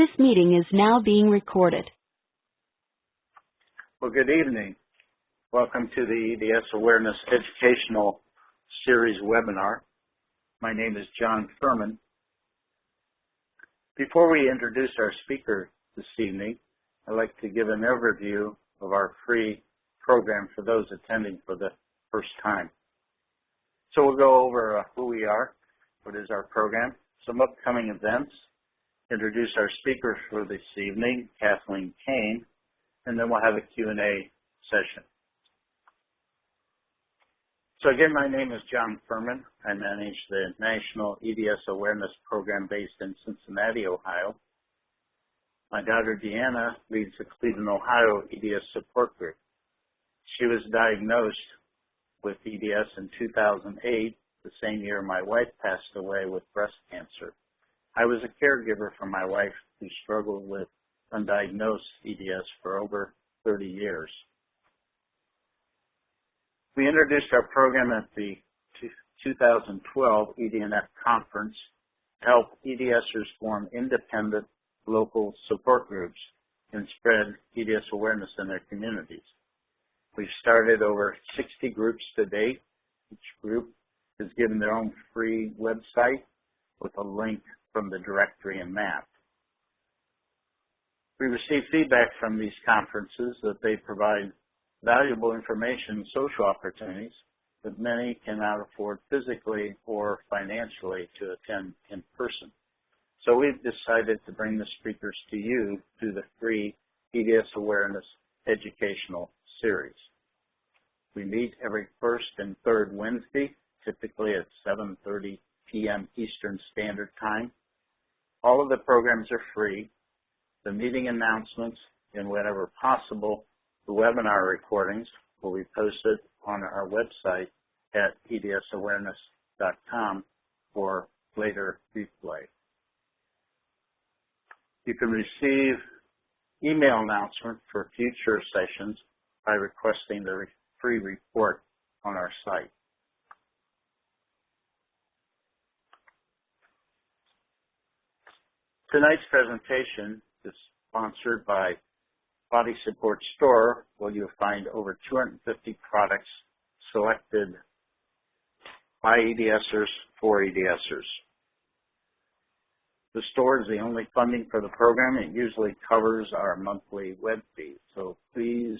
This meeting is now being recorded. Well, good evening. Welcome to the EDS Awareness Educational Series webinar. My name is John Furman. Before we introduce our speaker this evening, I'd like to give an overview of our free program for those attending for the first time. So we'll go over who we are, what is our program, some upcoming events, introduce our speaker for this evening, Kathleen Kane, and then we'll have a Q&A session. So again, my name is John Furman. I manage the National EDS Awareness Program based in Cincinnati, Ohio. My daughter Deanna leads the Cleveland, Ohio EDS support group. She was diagnosed with EDS in 2008, the same year my wife passed away with breast cancer. I was a caregiver for my wife who struggled with undiagnosed EDS for over 30 years. We introduced our program at the 2012 EDNF conference to help EDSers form independent local support groups and spread EDS awareness in their communities. We've started over 60 groups to date. Each group is given their own free website with a link from the directory and map. We receive feedback from these conferences that they provide valuable information and social opportunities that many cannot afford physically or financially to attend in person. So we've decided to bring the speakers to you through the free EDS Awareness Educational Series. We meet every first and third Wednesday, typically at 7:30 p.m. Eastern Standard Time. All of the programs are free. The meeting announcements and whenever possible, the webinar recordings will be posted on our website at edsawareness.com for later replay. You can receive email announcements for future sessions by requesting the free report on our site. Tonight's presentation is sponsored by Body Support Store, where you'll find over 250 products selected by EDSers for EDSers. The store is the only funding for the program. It usually covers our monthly web fee. So please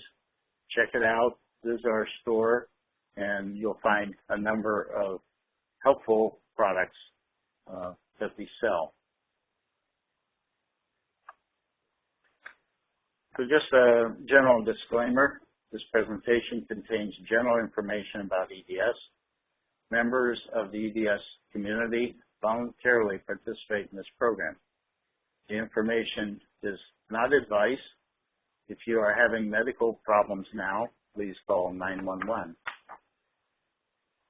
check it out, visit our store, and you'll find a number of helpful products that we sell. So just a general disclaimer, this presentation contains general information about EDS. Members of the EDS community voluntarily participate in this program. The information is not advice. If you are having medical problems now, please call 911.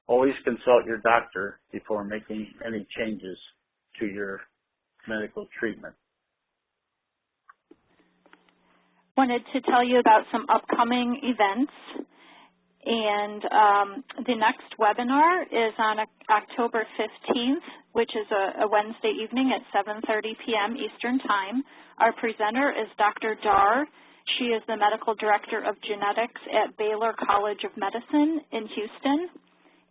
Always consult your doctor before making any changes to your medical treatment. Wanted to tell you about some upcoming events, and the next webinar is on October 15th, which is a Wednesday evening at 7:30 p.m. Eastern Time. Our presenter is Dr. Dar. She is the Medical Director of Genetics at Baylor College of Medicine in Houston,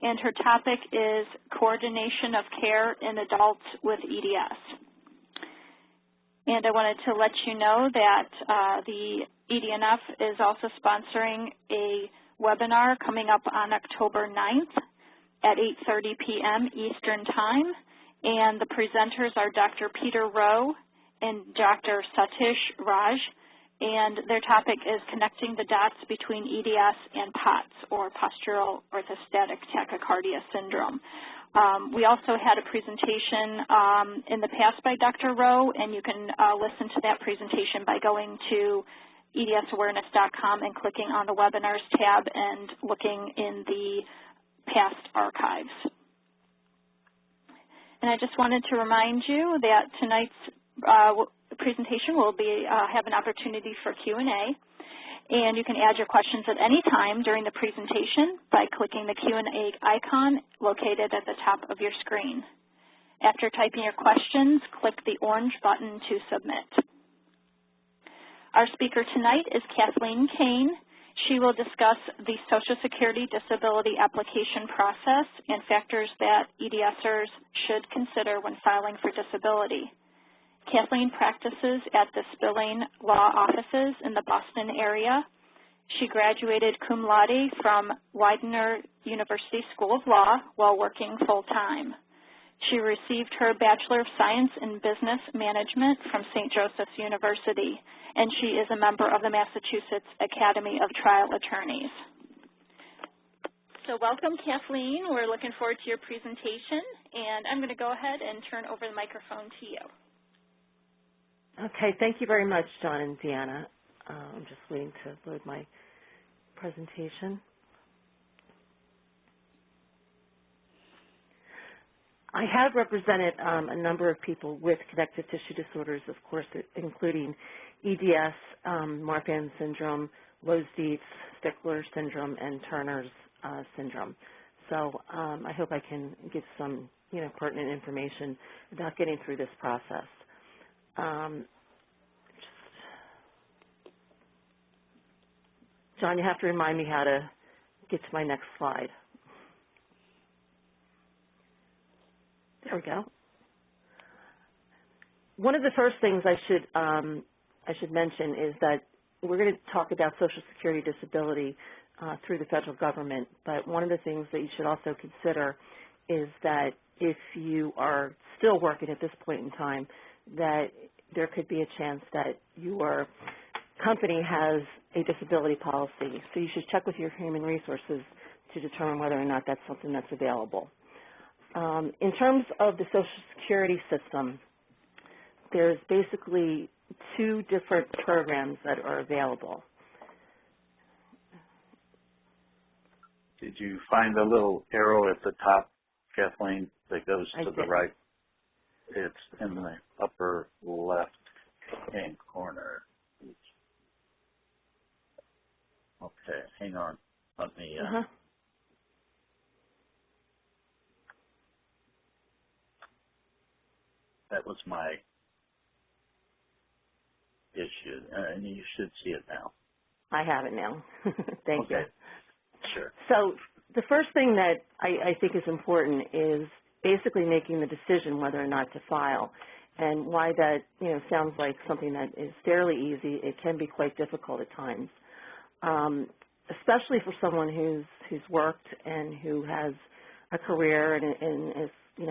and her topic is Coordination of Care in Adults with EDS. And I wanted to let you know that the EDNF is also sponsoring a webinar coming up on October 9th at 8:30 p.m. Eastern Time. And the presenters are Dr. Peter Rowe and Dr. Satish Raj. And their topic is connecting the dots between EDS and POTS, or postural orthostatic tachycardia syndrome. We also had a presentation in the past by Dr. Rowe, and you can listen to that presentation by going to edsawareness.com and clicking on the webinars tab and looking in the past archives. And I just wanted to remind you that tonight's presentation will have an opportunity for Q&A. And you can add your questions at any time during the presentation by clicking the Q&A icon located at the top of your screen. After typing your questions, click the orange button to submit. Our speaker tonight is Kathleen Kane. She will discuss the Social Security disability application process and factors that EDSers should consider when filing for disability. Kathleen practices at the Spilling Law Offices in the Boston area. She graduated cum laude from Widener University School of Law while working full-time. She received her Bachelor of Science in Business Management from St. Joseph's University, and she is a member of the Massachusetts Academy of Trial Attorneys. So welcome, Kathleen. We're looking forward to your presentation, and I'm going to go ahead and turn over the microphone to you. Okay, thank you very much, John and Deanna. I'm just waiting to load my presentation. I have represented a number of people with connective tissue disorders, of course, including EDS, Marfan syndrome, Loeys-Dietz, Stickler syndrome, and Turner's syndrome. So I hope I can give some, pertinent information about getting through this process. John, you have to remind me how to get to my next slide. There we go. One of the first things I should mention is that we're going to talk about Social Security disability through the federal government, but one of the things that you should also consider is that if you are still working at this point in time, that there could be a chance that your company has a disability policy. So you should check with your human resources to determine whether or not that's something that's available. In terms of the Social Security system, there's basically two different programs that are available. Did you find the little arrow at the top, Kathleen, that goes to the right? It's in the upper left-hand corner. Okay, hang on. Let me... That was my issue, and you should see it now. I have it now. Thank you. Sure. So the first thing that I think is important is basically making the decision whether or not to file. And why that sounds like something that is fairly easy, it can be quite difficult at times, especially for someone who's worked and who has a career and is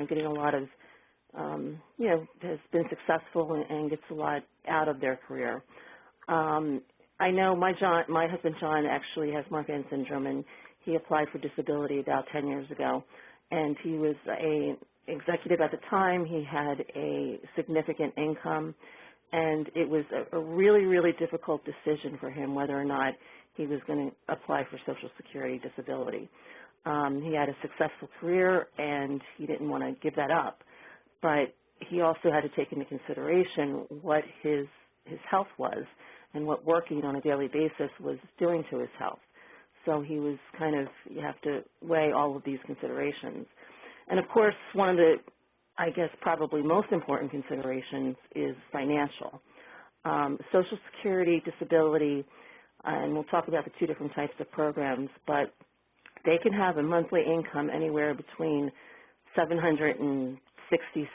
getting a lot of has been successful and gets a lot out of their career. I know my husband John actually has Marfan syndrome, and he applied for disability about 10 years ago, and he was an executive at the time. He had a significant income, and it was a really, really difficult decision for him whether or not he was going to apply for Social Security disability. He had a successful career, and he didn't want to give that up. But he also had to take into consideration what his health was and what working on a daily basis was doing to his health. So he was you have to weigh all of these considerations. And of course, one of the, I guess, probably most important considerations is financial. Social Security disability, and we'll talk about the two different types of programs, but they can have a monthly income anywhere between $760,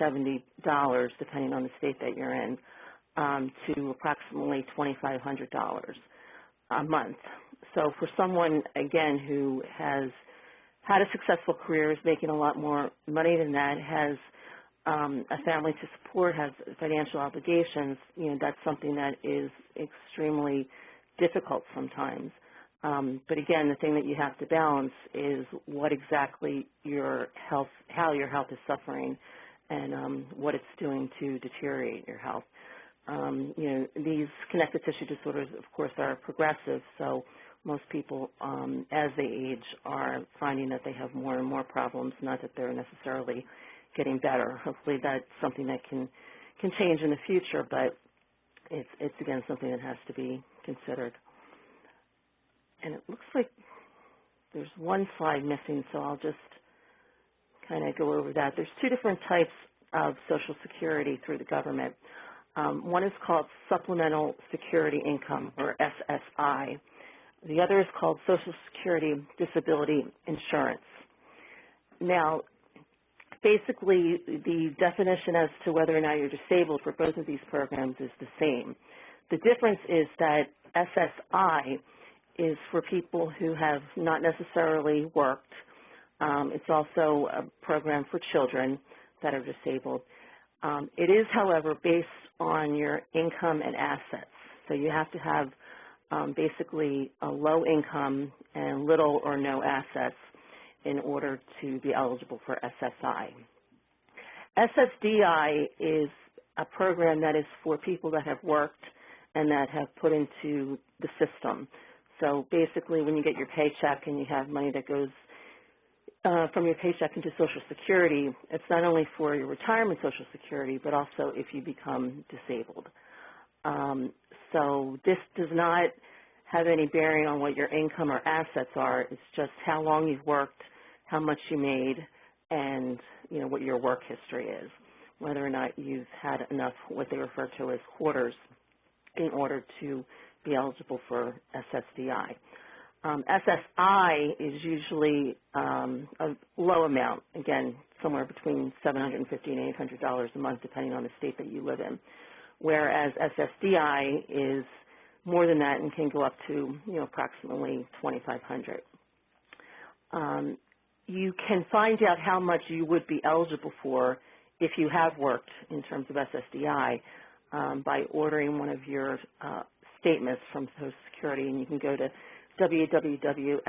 $70, depending on the state that you're in, to approximately $2,500 a month. So for someone, again, who has had a successful career, is making a lot more money than that, has a family to support, has financial obligations, that's something that is extremely difficult sometimes. But again, the thing that you have to balance is what exactly how your health is suffering and what it's doing to deteriorate your health. These connective tissue disorders, of course, are progressive, so most people, as they age, are finding that they have more and more problems, not that they're necessarily getting better. Hopefully that's something that can change in the future, but it's again, something that has to be considered. And it looks like there's one slide missing, so I'll just kind of go over that. There's two different types of Social Security through the government. One is called Supplemental Security Income, or SSI. The other is called Social Security Disability Insurance. Now, basically, the definition as to whether or not you're disabled for both of these programs is the same. The difference is that SSI is for people who have not necessarily worked. It's also a program for children that are disabled. It is, however, based on your income and assets. So you have to have basically a low income and little or no assets in order to be eligible for SSI. SSDI is a program that is for people that have worked and that have put into the system. So basically when you get your paycheck and you have money that goes from your paycheck into Social Security, it's not only for your retirement Social Security, but also if you become disabled. So this does not have any bearing on what your income or assets are. It's just how long you've worked, how much you made, and what your work history is, whether or not you've had enough what they refer to as quarters in order to be eligible for SSDI. SSI is usually a low amount, again, somewhere between $750 and $800 a month, depending on the state that you live in, whereas SSDI is more than that and can go up to approximately $2,500. You can find out how much you would be eligible for if you have worked in terms of SSDI by ordering one of your statements from Social Security, and you can go to www.ssa.gov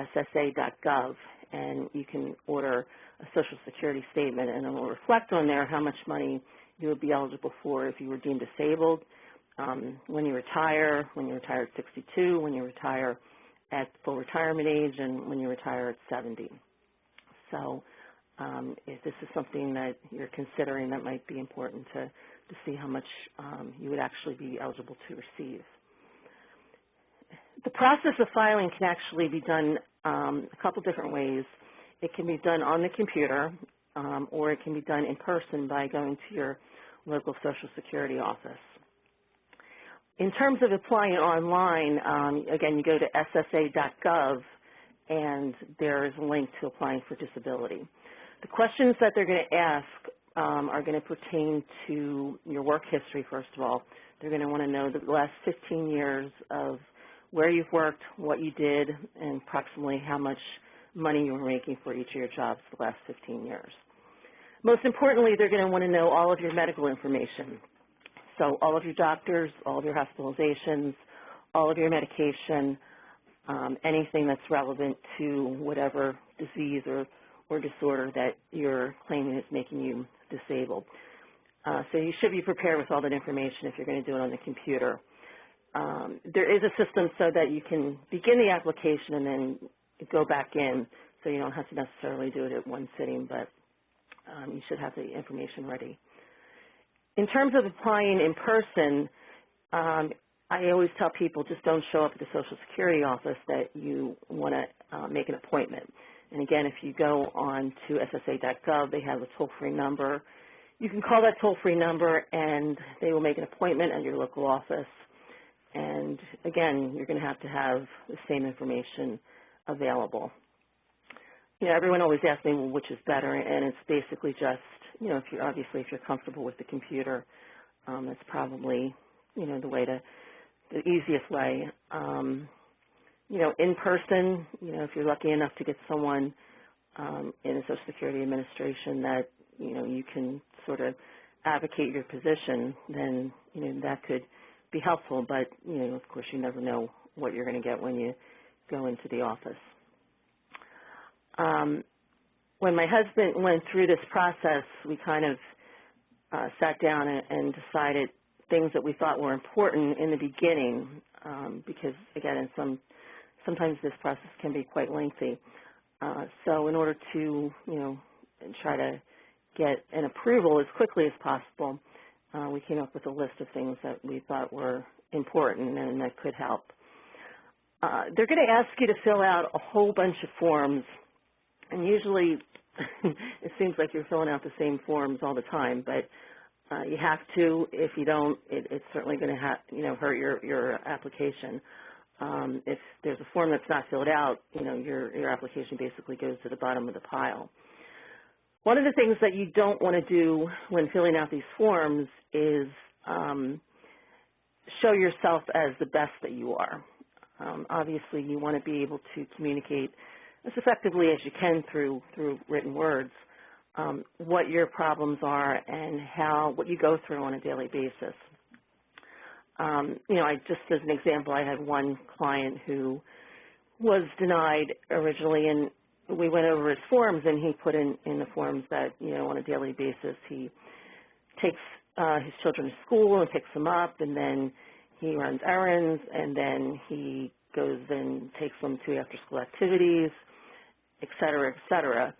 and you can order a Social Security statement, and it will reflect on there how much money you would be eligible for if you were deemed disabled, when you retire at 62, when you retire at full retirement age, and when you retire at 70. So if this is something that you're considering, that might be important to see how much you would actually be eligible to receive. The process of filing can actually be done a couple different ways. It can be done on the computer, or it can be done in person by going to your local Social Security office. In terms of applying online, again, you go to ssa.gov, and there is a link to applying for disability. The questions that they're going to ask are going to pertain to your work history, first of all. They're going to want to know the last 15 years of where you've worked, what you did, and approximately how much money you were making for each of your jobs the last 15 years. Most importantly, they're going to want to know all of your medical information. So all of your doctors, all of your hospitalizations, all of your medication, anything that's relevant to whatever disease or disorder that you're claiming is making you disabled. So you should be prepared with all that information if you're going to do it on the computer. There is a system so that you can begin the application and then go back in, so you don't have to necessarily do it at one sitting, but you should have the information ready. In terms of applying in person, I always tell people just don't show up at the Social Security office, that you want to make an appointment. And again, if you go on to ssa.gov, they have a toll-free number. You can call that toll-free number and they will make an appointment at your local office. And again, you're going to have the same information available. Everyone always asks me, well, which is better? And it's basically just, if you're comfortable with the computer, that's probably, the easiest way. In person, if you're lucky enough to get someone in the Social Security Administration that, you can sort of advocate your position, then, that could be helpful. But, of course, you never know what you're going to get when you go into the office. When my husband went through this process, we kind of sat down and decided things that we thought were important in the beginning, because, again, sometimes this process can be quite lengthy. So in order to, try to get an approval as quickly as possible, we came up with a list of things that we thought were important and that could help. They're going to ask you to fill out a whole bunch of forms, and usually it seems like you're filling out the same forms all the time, but You have to. If you don't, it's certainly going to hurt your application. If there's a form that's not filled out, your application basically goes to the bottom of the pile. One of the things that you don't want to do when filling out these forms is show yourself as the best that you are. Obviously, you want to be able to communicate as effectively as you can through written words what your problems are and what you go through on a daily basis. Just as an example, I had one client who was denied originally, and we went over his forms, and he put in the forms that, on a daily basis, he takes his children to school and picks them up, and then he runs errands, and then he goes and takes them to after-school activities, et cetera, et cetera.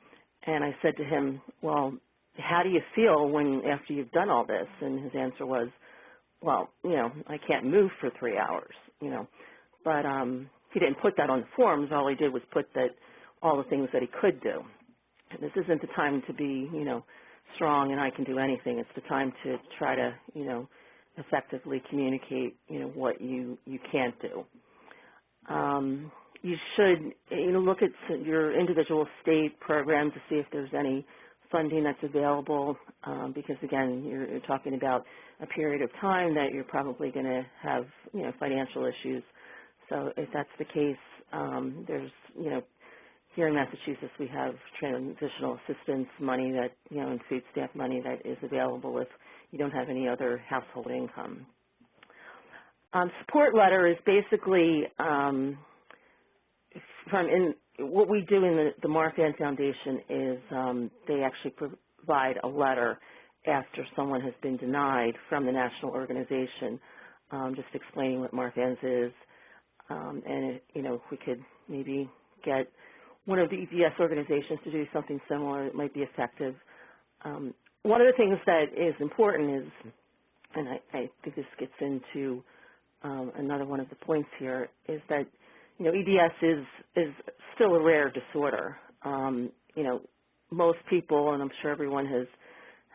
And I said to him, well, how do you feel after you've done all this? And his answer was, well, I can't move for 3 hours, But he didn't put that on the forms. All he did was put all the things that he could do. And this isn't the time to be, strong and I can do anything. It's the time to try to, effectively communicate, what you can't do. You should look at your individual state program to see if there's any funding that's available because, again, you're talking about a period of time that you're probably going to have, financial issues. So if that's the case, there's, here in Massachusetts we have transitional assistance money that, and food stamp money that is available if you don't have any other household income. Support letter is basically what we do in the Mark Ann Foundation is they actually provide a letter after someone has been denied from the national organization, just explaining what Mark Ann's is, and if we could maybe get one of the EDS organizations to do something similar, it might be effective. One of the things that is important is, and I think this gets into another one of the points here, is that EDS is still a rare disorder. Most people, and I'm sure everyone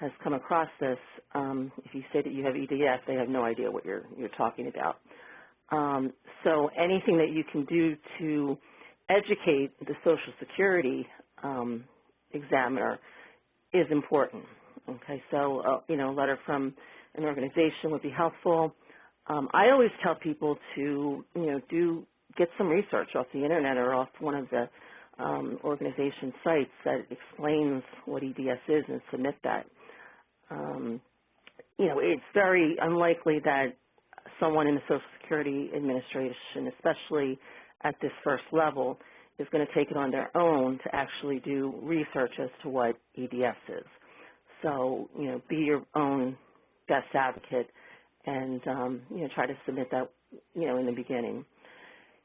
has come across this, if you say that you have EDS, they have no idea what you're talking about. So anything that you can do to educate the Social Security examiner is important. Okay, so a letter from an organization would be helpful. I always tell people to get some research off the internet or off one of the organization sites that explains what EDS is and submit that. It's very unlikely that someone in the Social Security Administration, especially at this first level, is going to take it on their own to actually do research as to what EDS is. So, be your own best advocate and, try to submit that, in the beginning.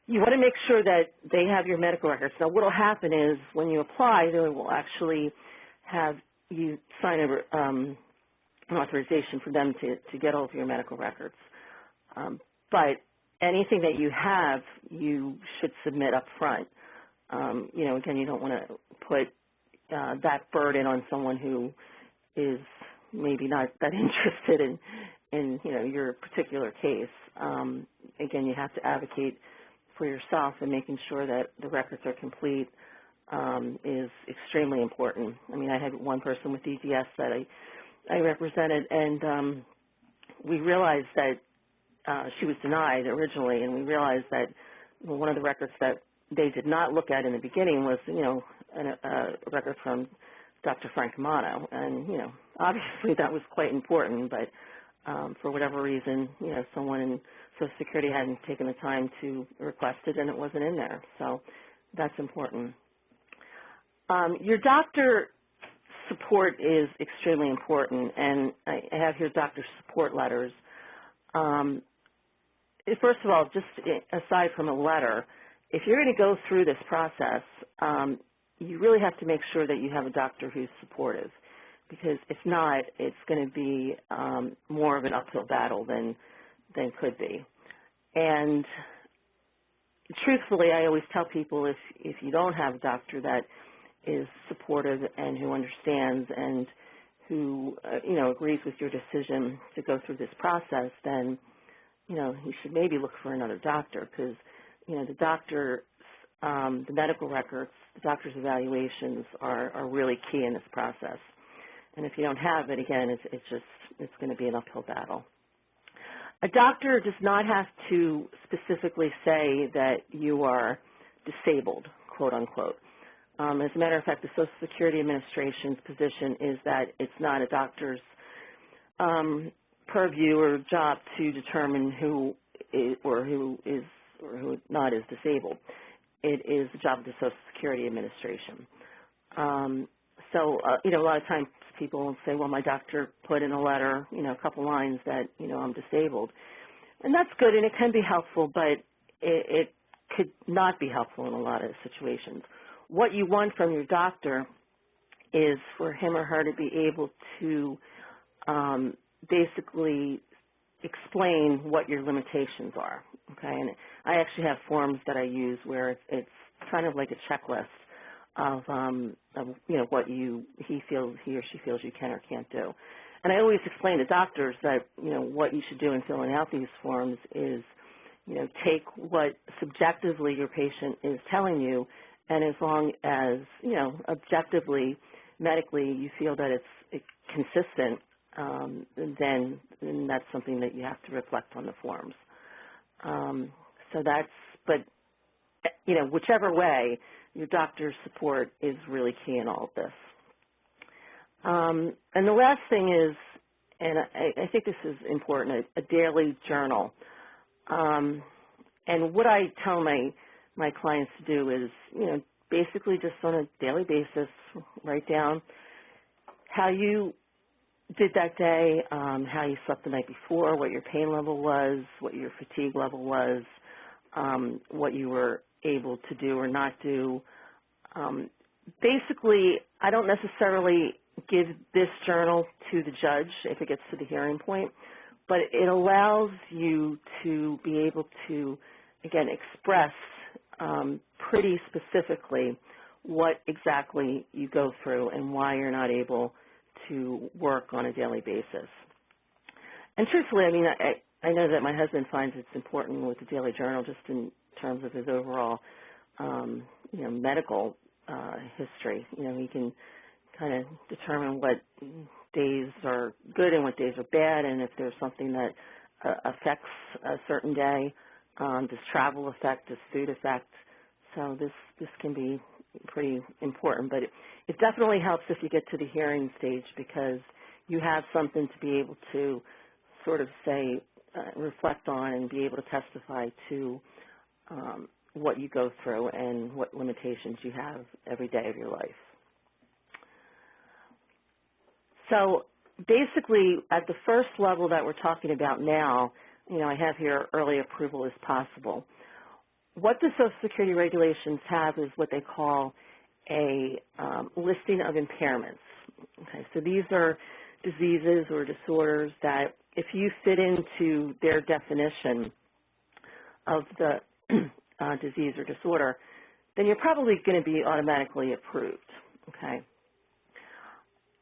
You want to make sure that they have your medical records. Now, what will happen is when you apply, they will actually have you sign an authorization for them to get all of your medical records. But anything that you have, you should submit up front. Again, you don't want to put that burden on someone who is maybe not that interested in your particular case. Again, you have to advocate for yourself, and making sure that the records are complete is extremely important. I mean, I had one person with EDS that I represented, and we realized that she was denied originally, and we realized that one of the records that they did not look at in the beginning was, a record from Dr. Frank Amano, and, obviously that was quite important, but for whatever reason, someone in Social Security hadn't taken the time to request it, and it wasn't in there, so that's important. Your doctor support is extremely important, and I have here doctor support letters. First of all, just aside from a letter, if you're going to go through this process, you really have to make sure that you have a doctor who's supportive, because if not, it's going to be more of an uphill battle than could be. And truthfully, I always tell people if you don't have a doctor that is supportive and who understands and who, agrees with your decision to go through this process, then, you should maybe look for another doctor because, the doctor, the medical records, the doctor's evaluations are really key in this process. And if you don't have it, again, it's going to be an uphill battle. A doctor does not have to specifically say that you are disabled, quote unquote. As a matter of fact, the Social Security Administration's position is that it's not a doctor's purview or job to determine who is or who not is disabled. It is the job of the Social Security Administration. A lot of times people will say, well, my doctor put in a letter, a couple lines that, I'm disabled. And that's good and it can be helpful, but it could not be helpful in a lot of situations. What you want from your doctor is for him or her to be able to basically explain what your limitations are, okay? And I actually have forms that I use where it's kind of like a checklist of what he or she feels you can or can't do. And I always explain to doctors that, what you should do in filling out these forms is, take what subjectively your patient is telling you, and as long as, objectively, medically, you feel that it's consistent, then that's something that you have to reflect on the forms. Whichever way, your doctor's support is really key in all of this. And the last thing is, and I think this is important, a daily journal. And what I tell my clients to do is, basically just on a daily basis, write down how you did that day, how you slept the night before, what your pain level was, what your fatigue level was, what you were able to do or not do. Basically, I don't necessarily give this journal to the judge if it gets to the hearing point, but it allows you to be able to, again, express pretty specifically what exactly you go through and why you're not able to work on a daily basis. And truthfully, I know that my husband finds it's important with the daily journal just in terms of his overall, medical history. He can kind of determine what days are good and what days are bad, and if there's something that affects a certain day. Does travel affect? Does food affect? So this can be pretty important, but it definitely helps if you get to the hearing stage because you have something to be able to sort of say, reflect on and be able to testify to what you go through and what limitations you have every day of your life. So basically at the first level that we're talking about now, I have here early approval is possible. What the Social Security regulations have is what they call a listing of impairments. Okay, so these are diseases or disorders that if you fit into their definition of the disease or disorder, then you're probably going to be automatically approved. Okay.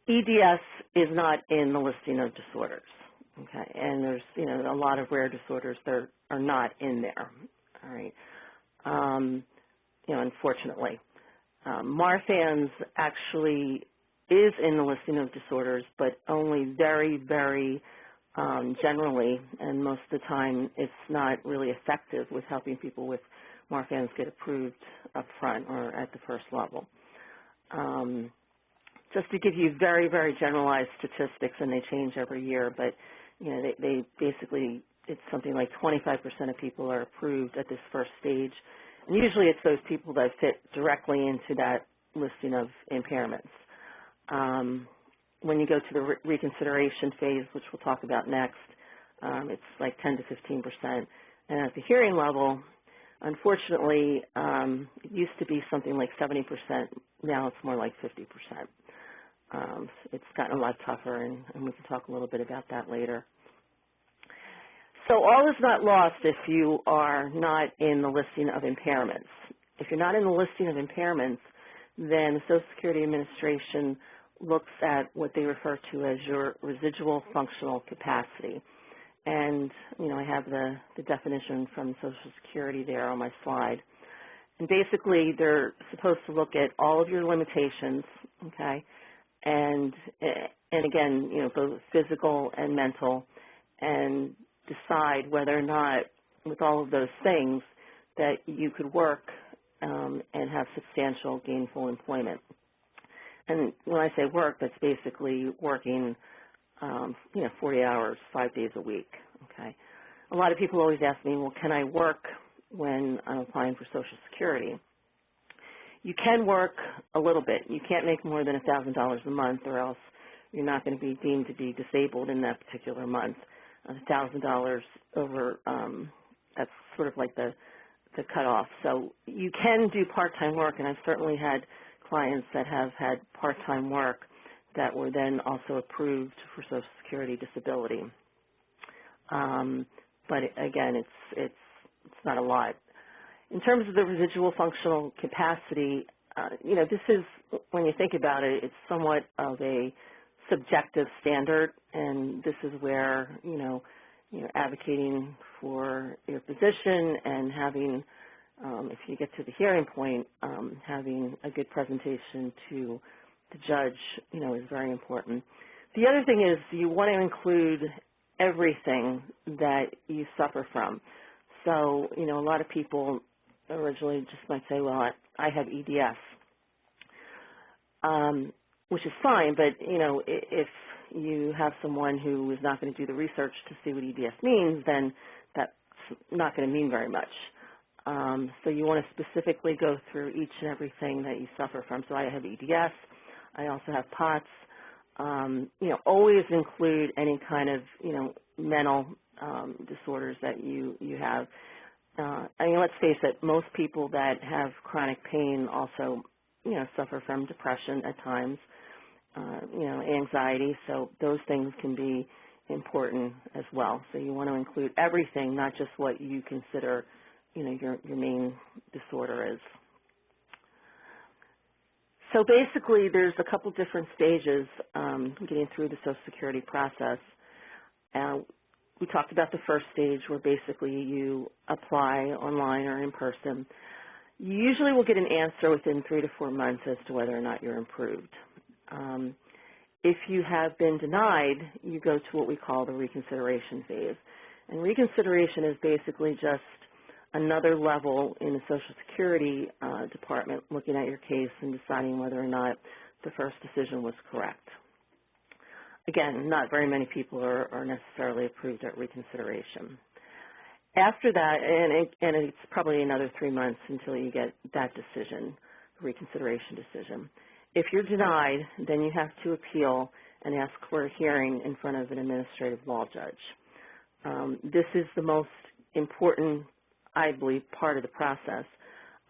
EDS is not in the listing of disorders. Okay, and there's a lot of rare disorders that are not in there. All right, unfortunately, Marfan's actually is in the listing of disorders, but only very, very generally, and most of the time, it's not really effective with helping people with Marfan's get approved up front or at the first level. Just to give you very, very generalized statistics, and they change every year, but they basically, it's something like 25% of people are approved at this first stage. And usually it's those people that fit directly into that listing of impairments. When you go to the reconsideration phase, which we'll talk about next, it's like 10 to 15%. And at the hearing level, unfortunately, it used to be something like 70%. Now it's more like 50%. It's gotten a lot tougher, and we can talk a little bit about that later. So all is not lost if you are not in the listing of impairments. If you're not in the listing of impairments, then the Social Security Administration looks at what they refer to as your residual functional capacity. And, I have the definition from Social Security there on my slide. And basically, they're supposed to look at all of your limitations, okay, and again, both physical and mental, and decide whether or not, with all of those things, that you could work and have substantial gainful employment. And when I say work, that's basically working, 40 hours, 5 days a week, okay. A lot of people always ask me, well, can I work when I'm applying for Social Security? You can work a little bit. You can't make more than $1,000 a month, or else you're not going to be deemed to be disabled in that particular month. $1,000 over, that's sort of like the cutoff. So you can do part-time work, and I've certainly had clients that have had part-time work that were then also approved for Social Security disability. But again, it's not a lot. In terms of the residual functional capacity, this is, when you think about it, it's somewhat of a subjective standard, and this is where, advocating for your position and having, if you get to the hearing point, having a good presentation to the judge, is very important. The other thing is you want to include everything that you suffer from. So, a lot of people originally just might say, well, I have EDS, which is fine, but, if you have someone who is not going to do the research to see what EDS means, then that's not going to mean very much. So you want to specifically go through each and everything that you suffer from. So I have EDS. I also have POTS. Always include any kind of, mental disorders that you have. Let's face it, most people that have chronic pain also, suffer from depression at times, anxiety. So those things can be important as well. So you want to include everything, not just what you consider, your main disorder is. So basically, there's a couple different stages getting through the Social Security process. We talked about the first stage, where basically you apply online or in person. You usually will get an answer within 3 to 4 months as to whether or not you're improved. If you have been denied, you go to what we call the reconsideration phase. And reconsideration is basically just another level in the Social Security department looking at your case and deciding whether or not the first decision was correct. Again, not very many people are necessarily approved at reconsideration. After that, and it's probably another 3 months until you get that decision, reconsideration decision. If you're denied, then you have to appeal and ask for a hearing in front of an administrative law judge. This is the most important, I believe, part of the process.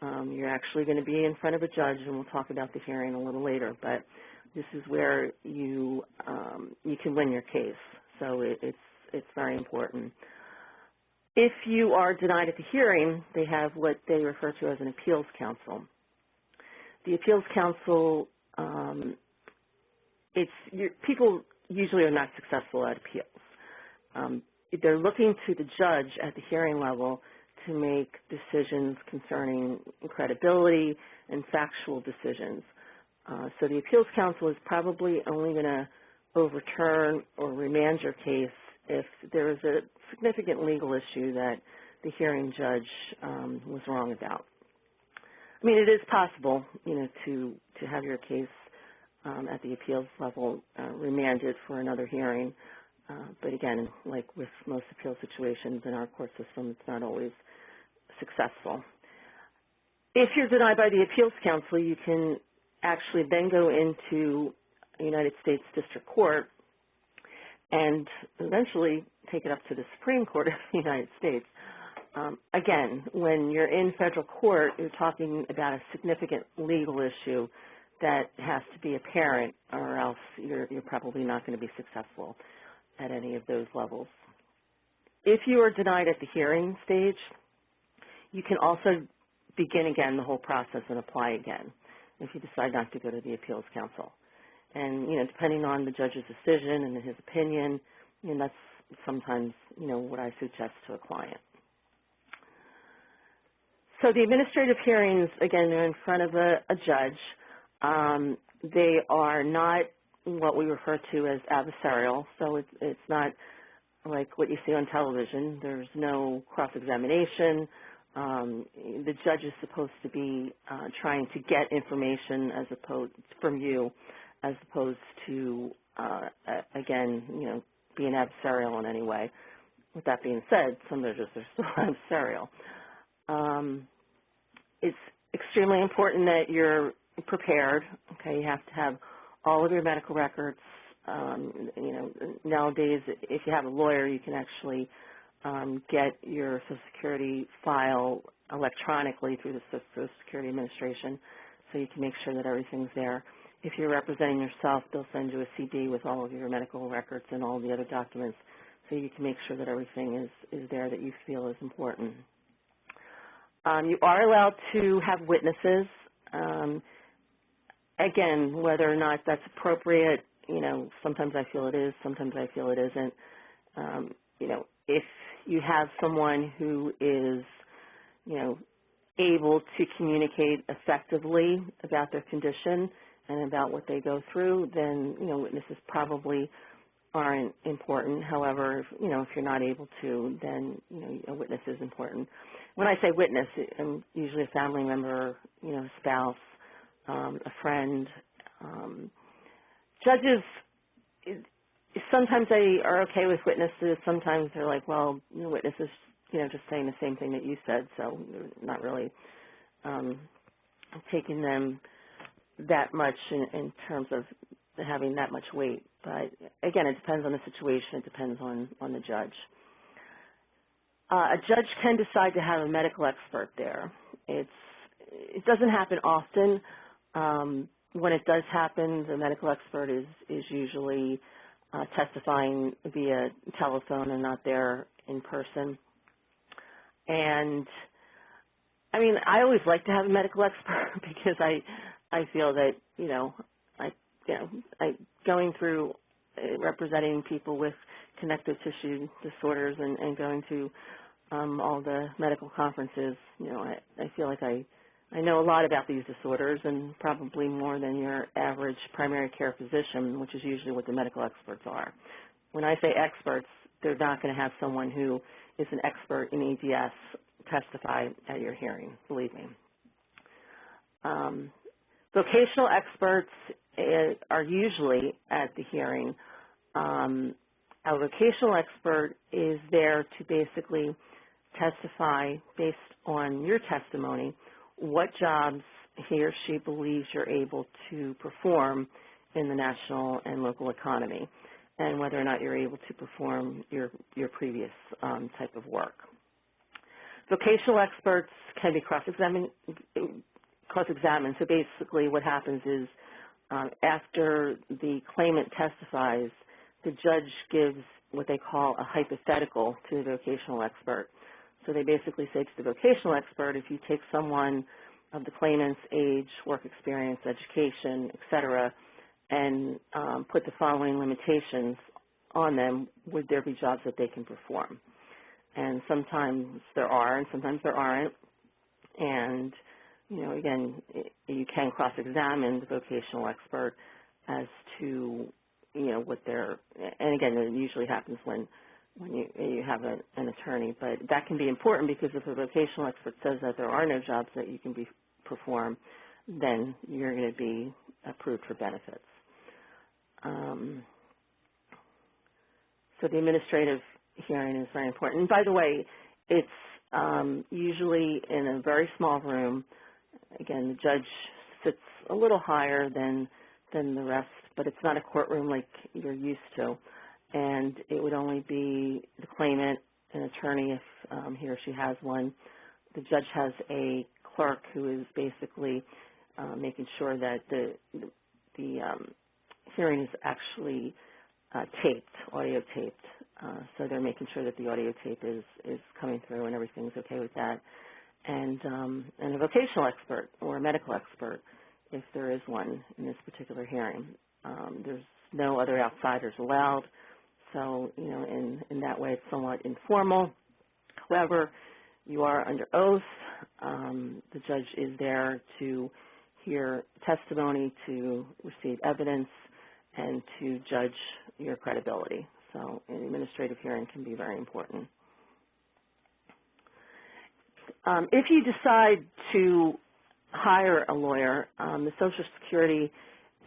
You're actually going to be in front of a judge, and we'll talk about the hearing a little later, but this is where you can win your case. So it's very important. If you are denied at the hearing, they have what they refer to as an appeals counsel. The appeals counsel, people usually are not successful at appeals. They're looking to the judge at the hearing level to make decisions concerning credibility and factual decisions. So the appeals counsel is probably only going to overturn or remand your case if there is a significant legal issue that the hearing judge was wrong about. I mean, it is possible, to have your case at the appeals level remanded for another hearing. But again, like with most appeal situations in our court system, it's not always successful. If you're denied by the appeals counsel, you can actually then go into a United States District Court and eventually take it up to the Supreme Court of the United States. Again, when you're in federal court, you're talking about a significant legal issue that has to be apparent, or else you're probably not going to be successful at any of those levels. If you are denied at the hearing stage, you can also begin again the whole process and apply again if you decide not to go to the appeals counsel. And, depending on the judge's decision and his opinion, that's sometimes, what I suggest to a client. So the administrative hearings, again, they're in front of a judge. They are not what we refer to as adversarial, so it's not like what you see on television. There's no cross-examination. The judge is supposed to be trying to get information from you as opposed to, again, being adversarial in any way. With that being said, some judges are still adversarial. It's extremely important that you're prepared. Okay, you have to have all of your medical records. Nowadays, if you have a lawyer, you can actually get your Social Security file electronically through the Social Security Administration, so you can make sure that everything's there. If you're representing yourself, they'll send you a CD with all of your medical records and all the other documents, so you can make sure that everything is there that you feel is important. You are allowed to have witnesses. Again, whether or not that's appropriate, sometimes I feel it is, sometimes I feel it isn't. If you have someone who is, able to communicate effectively about their condition and about what they go through, then, witnesses probably aren't important. However, if you're not able to, then, a witness is important. When I say witness, I'm usually a family member, a spouse, a friend. Judges, sometimes they are okay with witnesses. Sometimes they're like, well, witnesses, just saying the same thing that you said, so they're not really taking them that much in terms of having that much weight. But again, it depends on the situation. It depends on the judge. A judge can decide to have a medical expert there. It doesn't happen often. When it does happen, the medical expert is usually testifying via telephone and not there in person. And I always like to have a medical expert because I feel that going through representing people with connective tissue disorders and going to all the medical conferences, I feel like I know a lot about these disorders, and probably more than your average primary care physician, which is usually what the medical experts are. When I say experts, they're not going to have someone who is an expert in EDS testify at your hearing, believe me. Vocational experts are usually at the hearing. A vocational expert is there to basically testify based on your testimony what jobs he or she believes you're able to perform in the national and local economy, and whether or not you're able to perform your previous type of work. Vocational experts can be cross-examined. So basically what happens is after the claimant testifies, the judge gives what they call a hypothetical to the vocational expert. So they basically say to the vocational expert, if you take someone of the claimant's age, work experience, education, et cetera, and put the following limitations on them, would there be jobs that they can perform? And sometimes there are, and sometimes there aren't. And, again, you can cross-examine the vocational expert as to, what they're, and again, it usually happens when you have an attorney. But that can be important because if a vocational expert says that there are no jobs that you can perform, then you're going to be approved for benefits. So the administrative hearing is very important. And by the way, it's usually in a very small room. Again, the judge sits a little higher than the rest, but it's not a courtroom like you're used to. And it would only be the claimant, an attorney if he or she has one. The judge has a clerk who is basically making sure that the hearing is actually taped, audio taped. So they're making sure that the audio tape is coming through and everything's okay with that. And a vocational expert or a medical expert, if there is one in this particular hearing. There's no other outsiders allowed. So, in that way, it's somewhat informal. However, you are under oath. The judge is there to hear testimony, to receive evidence, and to judge your credibility. So an administrative hearing can be very important. If you decide to hire a lawyer, the Social Security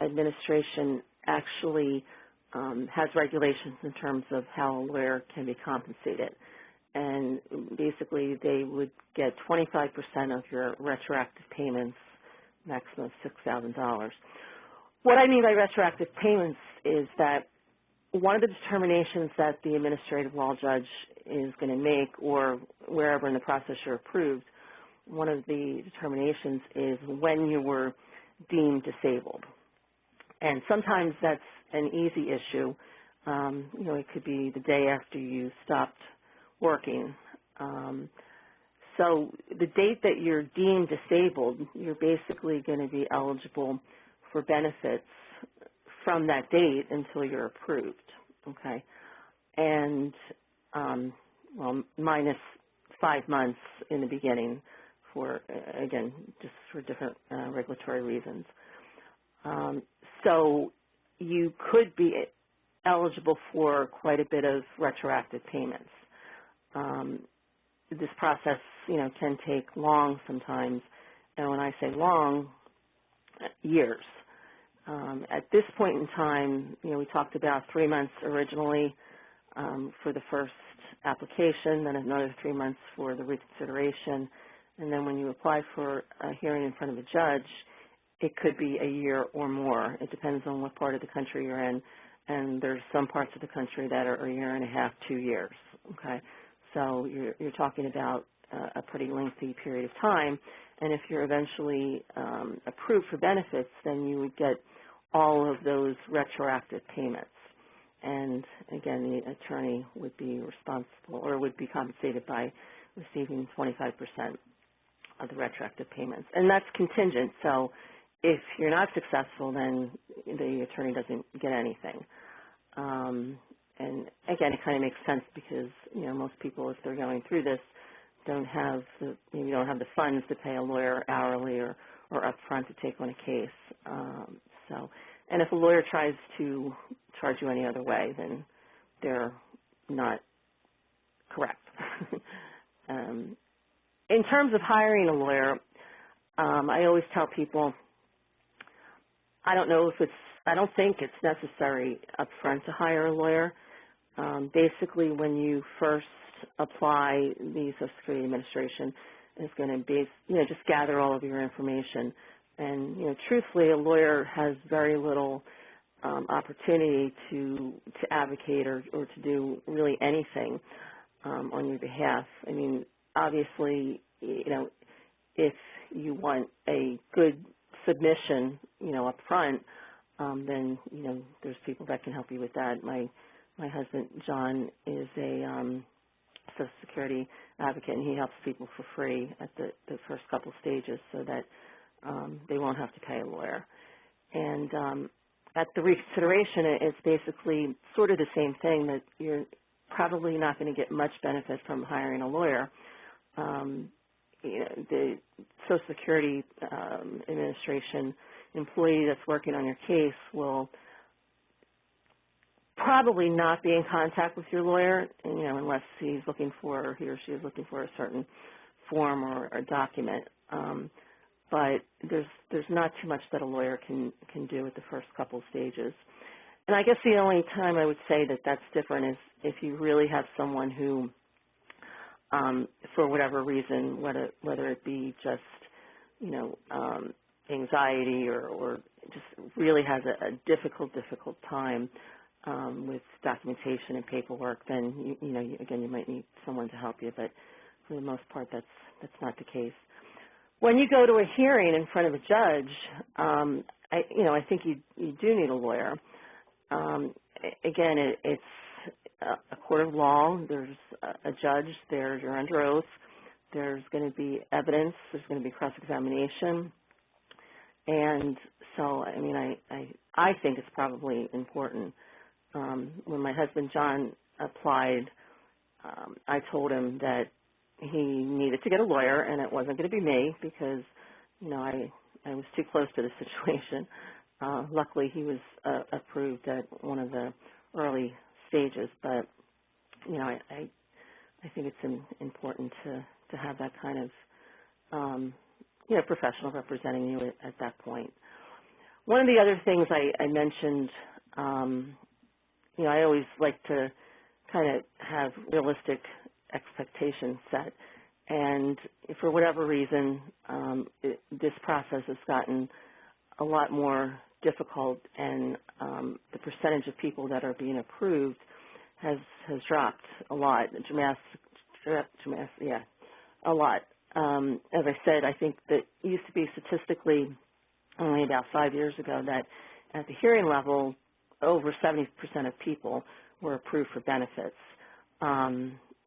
Administration actually has regulations in terms of how a lawyer can be compensated. And basically, they would get 25% of your retroactive payments, maximum of $6,000. What I mean by retroactive payments is that one of the determinations that the administrative law judge is going to make, or wherever in the process you're approved, one of the determinations is when you were deemed disabled. And sometimes that's an easy issue. It could be the day after you stopped working. So the date that you're deemed disabled, you're basically going to be eligible for benefits from that date until you're approved, okay? And, minus 5 months in the beginning for, again, just for different regulatory reasons. So you could be eligible for quite a bit of retroactive payments. This process, can take long sometimes, and when I say long, years. At this point in time, we talked about 3 months originally for the first application, then another 3 months for the reconsideration, and then when you apply for a hearing in front of a judge, it could be a year or more. It depends on what part of the country you're in, and there's some parts of the country that are a year and a half, 2 years, okay? So you're talking about a pretty lengthy period of time, and if you're eventually approved for benefits, then you would get all of those retroactive payments. And again, the attorney would be responsible or would be compensated by receiving 25% of the retroactive payments. And that's contingent, so if you're not successful, then the attorney doesn't get anything. And again, it kind of makes sense because, most people, if they're going through this, don't have the funds to pay a lawyer hourly or upfront to take on a case. And if a lawyer tries to charge you any other way, then they're not correct. In terms of hiring a lawyer, I always tell people, I don't think it's necessary upfront to hire a lawyer. Basically, when you first apply, the Social Security Administration is going to just gather all of your information. And, truthfully, a lawyer has very little opportunity to advocate or to do really anything on your behalf. I mean, obviously, if you want a good submission, up front, then, there's people that can help you with that. My husband, John, is a Social Security advocate, and he helps people for free at the first couple stages so that they won't have to pay a lawyer. And at the reconsideration, it's basically sort of the same thing, that you're probably not going to get much benefit from hiring a lawyer. The Social Security Administration employee that's working on your case will probably not be in contact with your lawyer, unless he or she is looking for a certain form or a document. But there's not too much that a lawyer can do at the first couple stages. And I guess the only time I would say that that's different is if you really have someone who, for whatever reason, whether it be just, anxiety or just really has a difficult time with documentation and paperwork, then, you might need someone to help you. But for the most part, that's not the case. When you go to a hearing in front of a judge, I think you do need a lawyer. Again, it's a court of law. There's a judge there. You're under oath. There's going to be evidence. There's going to be cross-examination. And so, I mean, I think it's probably important. When my husband John applied, I told him that he needed to get a lawyer, and it wasn't going to be me because, you know, I was too close to the situation. Luckily, he was approved at one of the early stages, but, you know, I think it's important to have that kind of, you know, professional representing you at that point. One of the other things I mentioned, you know, I always like to kind of have realistic expectations set, and for whatever reason, this process has gotten a lot more difficult, and the percentage of people that are being approved has dropped a lot, a lot. As I said, I think that it used to be statistically only about 5 years ago that at the hearing level, over 70% of people were approved for benefits.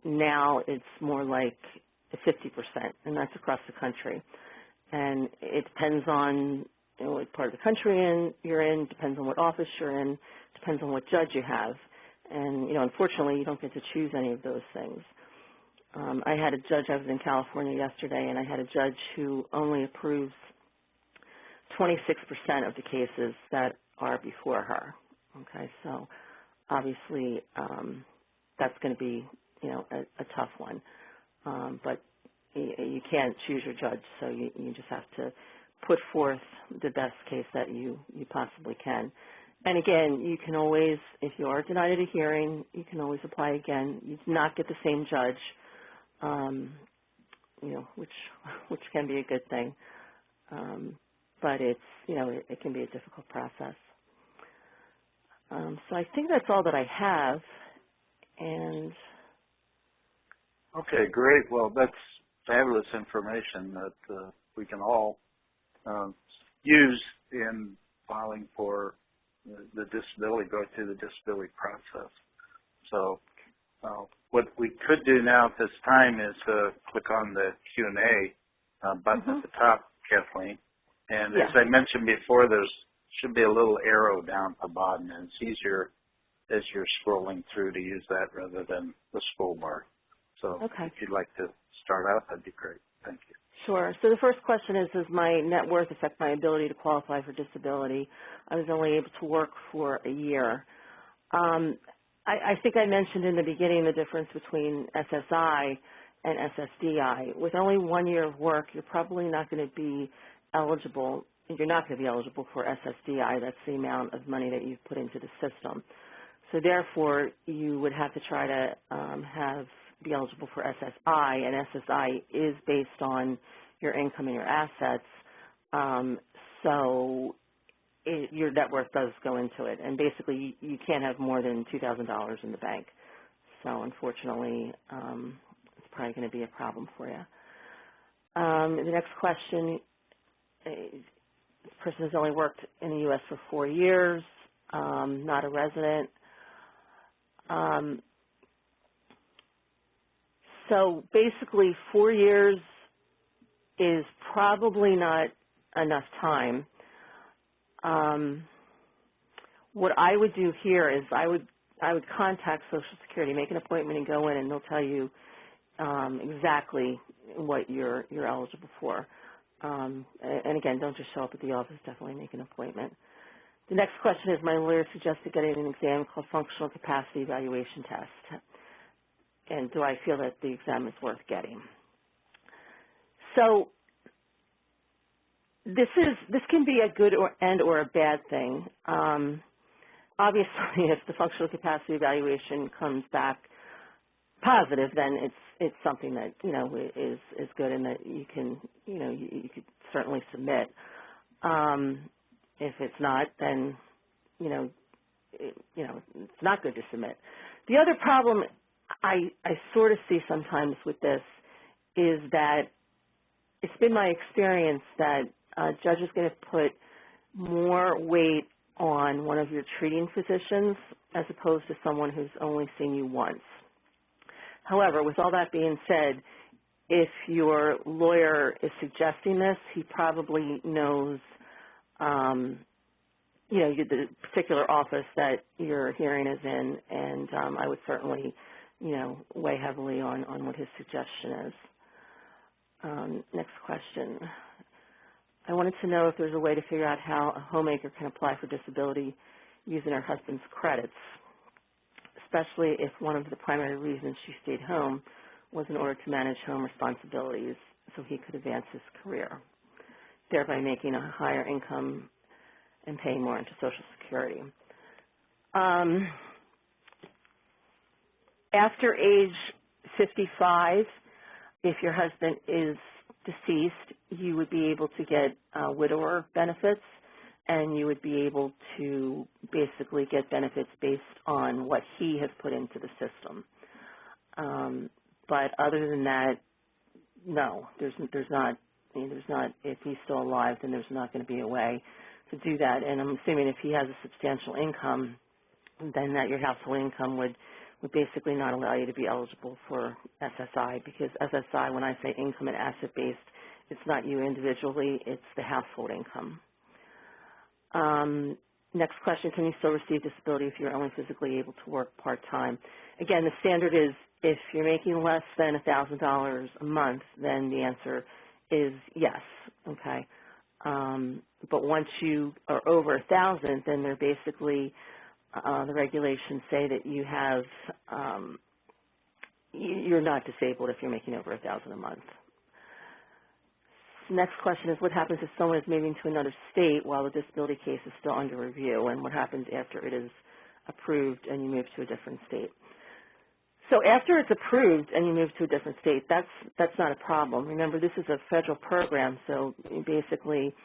Now it's more like 50%, and that's across the country. And it depends on, you know, what part of the country you're in, depends on what office you're in, depends on what judge you have. And, you know, unfortunately, you don't get to choose any of those things. I had a judge, I was in California yesterday, and I had a judge who only approves 26% of the cases that are before her. Okay, so obviously that's going to be, you know, a tough one. But you can't choose your judge, so you just have to put forth the best case that you possibly can. And again, you can always, if you are denied at a hearing, you can always apply again. You do not get the same judge, you know, which can be a good thing. But it's, you know, it can be a difficult process. So I think that's all that I have. And okay, great. Well, that's fabulous information that we can all use in filing for the disability, go through the disability process. So what we could do now at this time is click on the Q&A button at the top, Kathleen. And as I mentioned before, there's should be a little arrow down at the bottom, and it's easier as you're scrolling through to use that rather than the scroll bar. So if you'd like to start out, that'd be great. Thank you. Sure. So the first question is, does my net worth affect my ability to qualify for disability? I was only able to work for a year. I think I mentioned in the beginning the difference between SSI and SSDI. With only 1 year of work, you're probably not going to be eligible. You're not going to be eligible for SSDI. That's the amount of money that you've put into the system. So therefore, you would have to try to be eligible for SSI, and SSI is based on your income and your assets. So your net worth does go into it, and basically you can't have more than $2,000 in the bank. So unfortunately, it's probably going to be a problem for you. The next question. This person has only worked in the U.S. for 4 years, not a resident. So basically 4 years is probably not enough time. What I would do here is I would contact Social Security, make an appointment and go in, and they'll tell you exactly what you're eligible for. And again, don't just show up at the office, definitely make an appointment. The next question is, my lawyer suggested getting an exam called Functional Capacity Evaluation Test. And do I feel that the exam is worth getting? So this can be a good or a bad thing. Obviously, if the functional capacity evaluation comes back positive, then it's something that, you know, is good and that you can, you know, you could certainly submit. If it's not, then, you know, it's not good to submit. The other problem I sort of see sometimes with this is that it's been my experience that a judge is going to put more weight on one of your treating physicians as opposed to someone who's only seen you once. However, with all that being said, if your lawyer is suggesting this, he probably knows the particular office that your hearing is in, and I would certainly, weigh heavily on what his suggestion is. Next question. I wanted to know if there's a way to figure out how a homemaker can apply for disability using her husband's credits, especially if one of the primary reasons she stayed home was in order to manage home responsibilities so he could advance his career, thereby making a higher income and paying more into Social Security. After age 55, if your husband is deceased, you would be able to get widower benefits, and you would be able to basically get benefits based on what he has put into the system. But other than that, no, there's not. If he's still alive, then there's not going to be a way to do that. And I'm assuming if he has a substantial income, then that your household income would basically not allow you to be eligible for SSI, because SSI, when I say income and asset-based, it's not you individually, it's the household income. Next question, can you still receive disability if you're only physically able to work part-time? Again, the standard is if you're making less than $1,000 a month, then the answer is yes, okay? But once you are over 1,000, then they're basically the regulations say that you have you're not disabled if you're making over 1,000 a month. Next question is, what happens if someone is moving to another state while the disability case is still under review, and what happens after it is approved and you move to a different state? So after it's approved and you move to a different state, that's not a problem. Remember, this is a federal program, so basically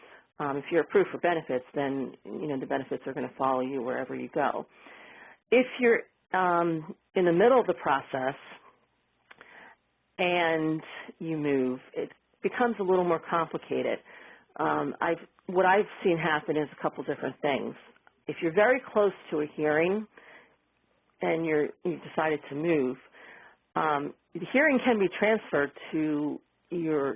if you're approved for benefits, then the benefits are going to follow you wherever you go. If you're in the middle of the process and you move, it becomes a little more complicated. What I've seen happen is a couple different things. If you're very close to a hearing and you've decided to move, the hearing can be transferred to your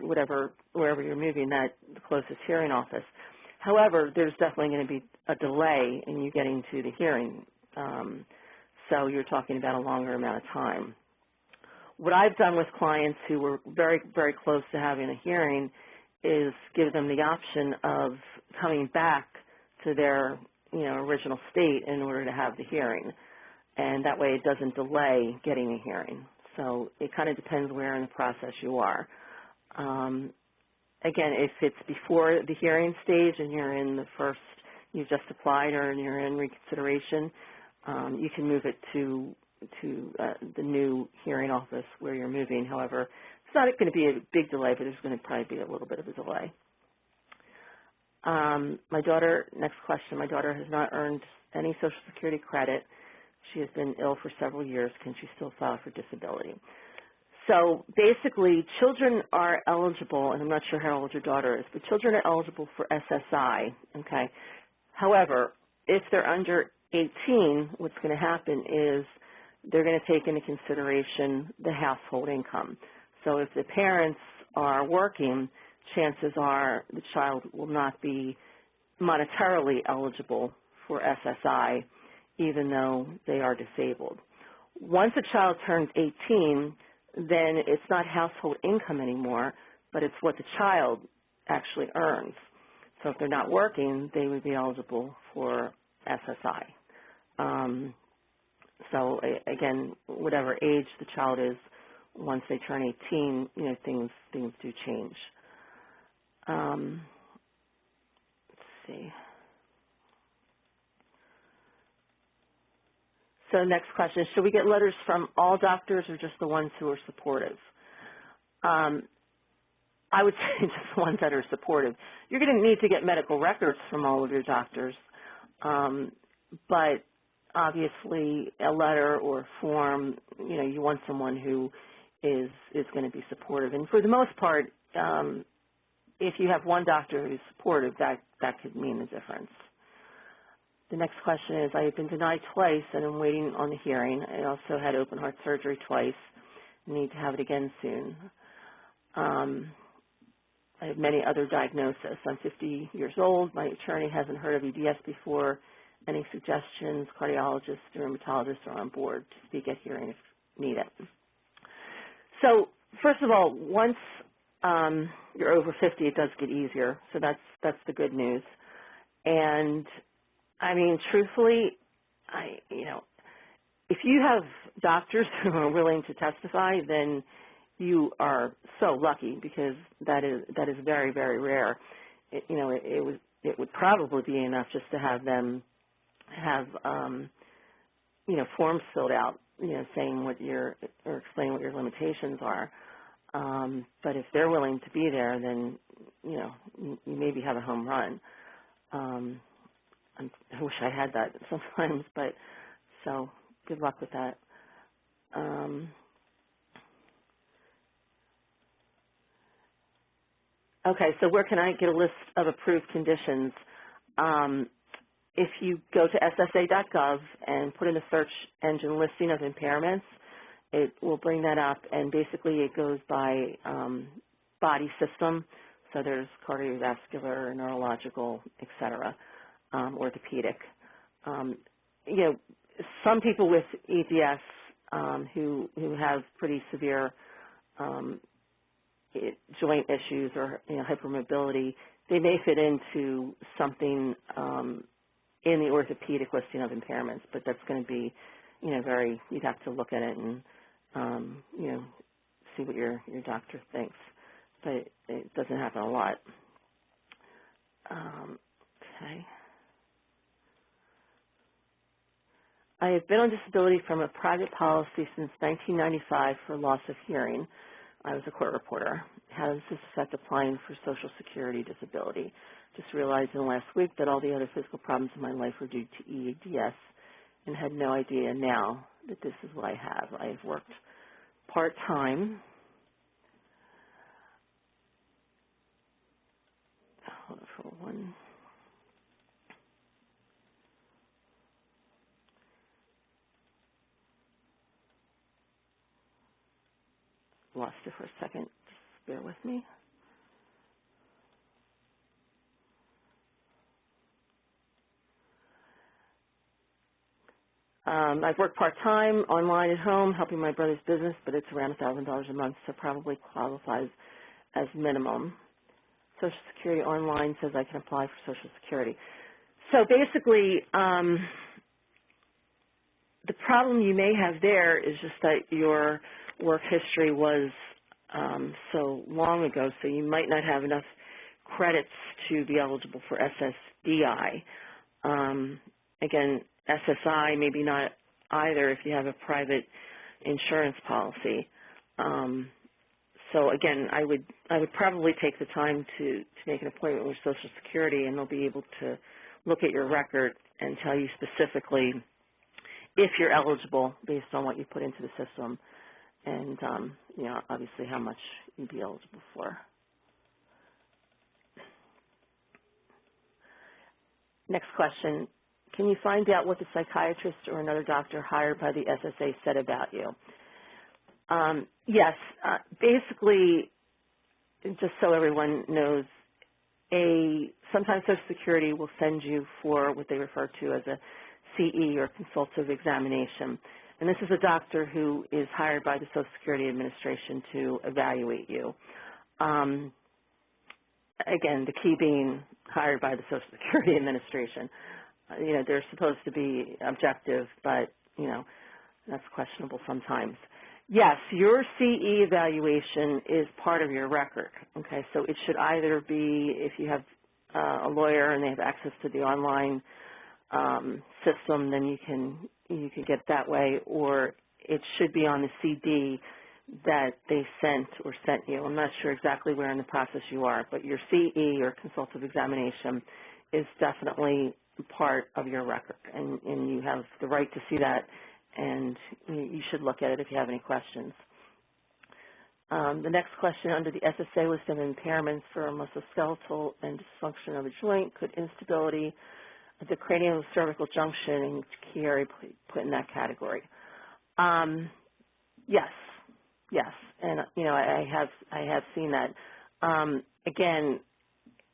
wherever you're moving, the closest hearing office. However, there's definitely going to be a delay in you getting to the hearing. So you're talking about a longer amount of time. What I've done with clients who were very, very close to having a hearing is give them the option of coming back to their original state in order to have the hearing. And that way it doesn't delay getting a hearing. So it kind of depends where in the process you are. Again, if it's before the hearing stage and you're in the first, you've just applied or you're in reconsideration, you can move it to the new hearing office where you're moving. However, it's not going to be a big delay, but there's going to probably be a little bit of a delay. My daughter, next question, my daughter has not earned any Social Security credit. She has been ill for several years. Can she still file for disability? So basically, children are eligible, and I'm not sure how old your daughter is, but children are eligible for SSI, okay? However, if they're under 18, what's going to happen is they're going to take into consideration the household income. So if the parents are working, chances are the child will not be monetarily eligible for SSI, even though they are disabled. Once a child turns 18, then it's not household income anymore, but it's what the child actually earns. So if they're not working, they would be eligible for SSI. So again, whatever age the child is, once they turn 18, things do change. Let's see. So next question, should we get letters from all doctors or just the ones who are supportive? I would say just the ones that are supportive. You're going to need to get medical records from all of your doctors, but obviously a letter or form, you want someone who is going to be supportive. And for the most part, if you have one doctor who's supportive, that could mean the difference. The next question is, I have been denied twice and I'm waiting on the hearing. I also had open heart surgery twice. Need to have it again soon. I have many other diagnoses. I'm 50 years old. My attorney hasn't heard of EDS before. Any suggestions? Cardiologists and rheumatologists are on board to speak at hearing if needed. So first of all, once you're over 50, it does get easier. So that's the good news. And I mean, truthfully, if you have doctors who are willing to testify, then you are so lucky, because that is very, very rare. It would probably be enough just to have them have forms filled out, saying or explaining what your limitations are. But if they're willing to be there, then you maybe have a home run. I wish I had that sometimes, but so good luck with that. Okay, so where can I get a list of approved conditions? If you go to ssa.gov and put in the search engine listing of impairments, it will bring that up, and basically it goes by body system. So there's cardiovascular, neurological, et cetera, orthopedic. Some people with EDS who have pretty severe joint issues or hypermobility, they may fit into something in the orthopedic listing of impairments, but that's going to be, you'd have to look at it and, see what your doctor thinks. But it doesn't happen a lot. Okay. I have been on disability from a private policy since 1995 for loss of hearing. I was a court reporter. How does this affect applying for Social Security disability? Just realized in the last week that all the other physical problems in my life were due to EDS, and had no idea now that this is what I have. I have worked part-time. Hold on for one. Lost it for a second. Just bear with me. I've worked part-time, online at home, helping my brother's business, but it's around $1,000 a month, so probably qualifies as minimum. Social Security online says I can apply for Social Security. So basically, the problem you may have there is just that your work history was so long ago, so you might not have enough credits to be eligible for SSDI. Again, SSI, maybe not either if you have a private insurance policy. So again, I would probably take the time to make an appointment with Social Security, and they'll be able to look at your record and tell you specifically if you're eligible based on what you put into the system, and obviously how much you'd be eligible for. Next question. Can you find out what the psychiatrist or another doctor hired by the SSA said about you? Yes. Basically, just so everyone knows, sometimes Social Security will send you for what they refer to as a CE, or consultative examination. And this is a doctor who is hired by the Social Security Administration to evaluate you. Again, the key being hired by the Social Security Administration. They're supposed to be objective, but, that's questionable sometimes. Yes, your CE evaluation is part of your record, okay? So it should either be, if you have a lawyer and they have access to the online system, then you can get that way, or it should be on the CD that they sent you. I'm not sure exactly where in the process you are, but your CE, or consultative examination, is definitely part of your record, and you have the right to see that, and you should look at it if you have any questions. The next question, under the SSA list of impairments for musculoskeletal and dysfunction of a joint, could instability of the cranial-cervical junction and key area put in that category? Yes, and I have seen that. Again,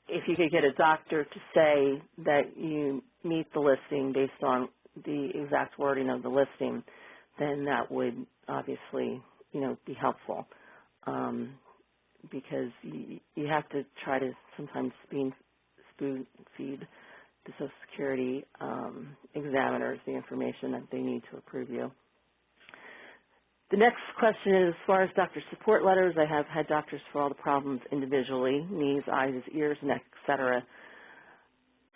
if you could get a doctor to say that you meet the listing based on the exact wording of the listing, then that would obviously, be helpful, because you have to try to sometimes spoon feed the Social Security examiners the information that they need to approve you. The next question is, as far as doctor support letters, I have had doctors for all the problems individually, knees, eyes, ears, neck, etc.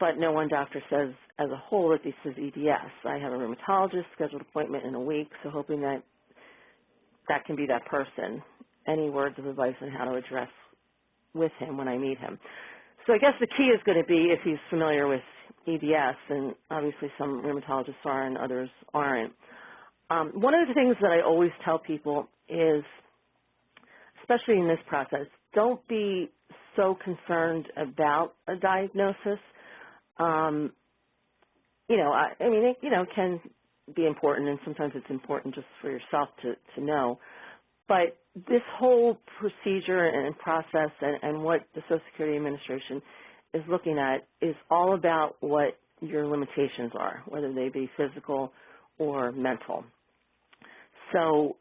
But no one doctor says as a whole that this is EDS. I have a rheumatologist scheduled appointment in a week, so hoping that that can be that person. Any words of advice on how to address with him when I meet him? So I guess the key is going to be if he's familiar with EDS, and obviously some rheumatologists are and others aren't. One of the things that I always tell people is, especially in this process, don't be so concerned about a diagnosis. I mean, it can be important, and sometimes it's important just for yourself to know. But this whole procedure and process and what the Social Security Administration is looking at is all about what your limitations are, whether they be physical or mental. So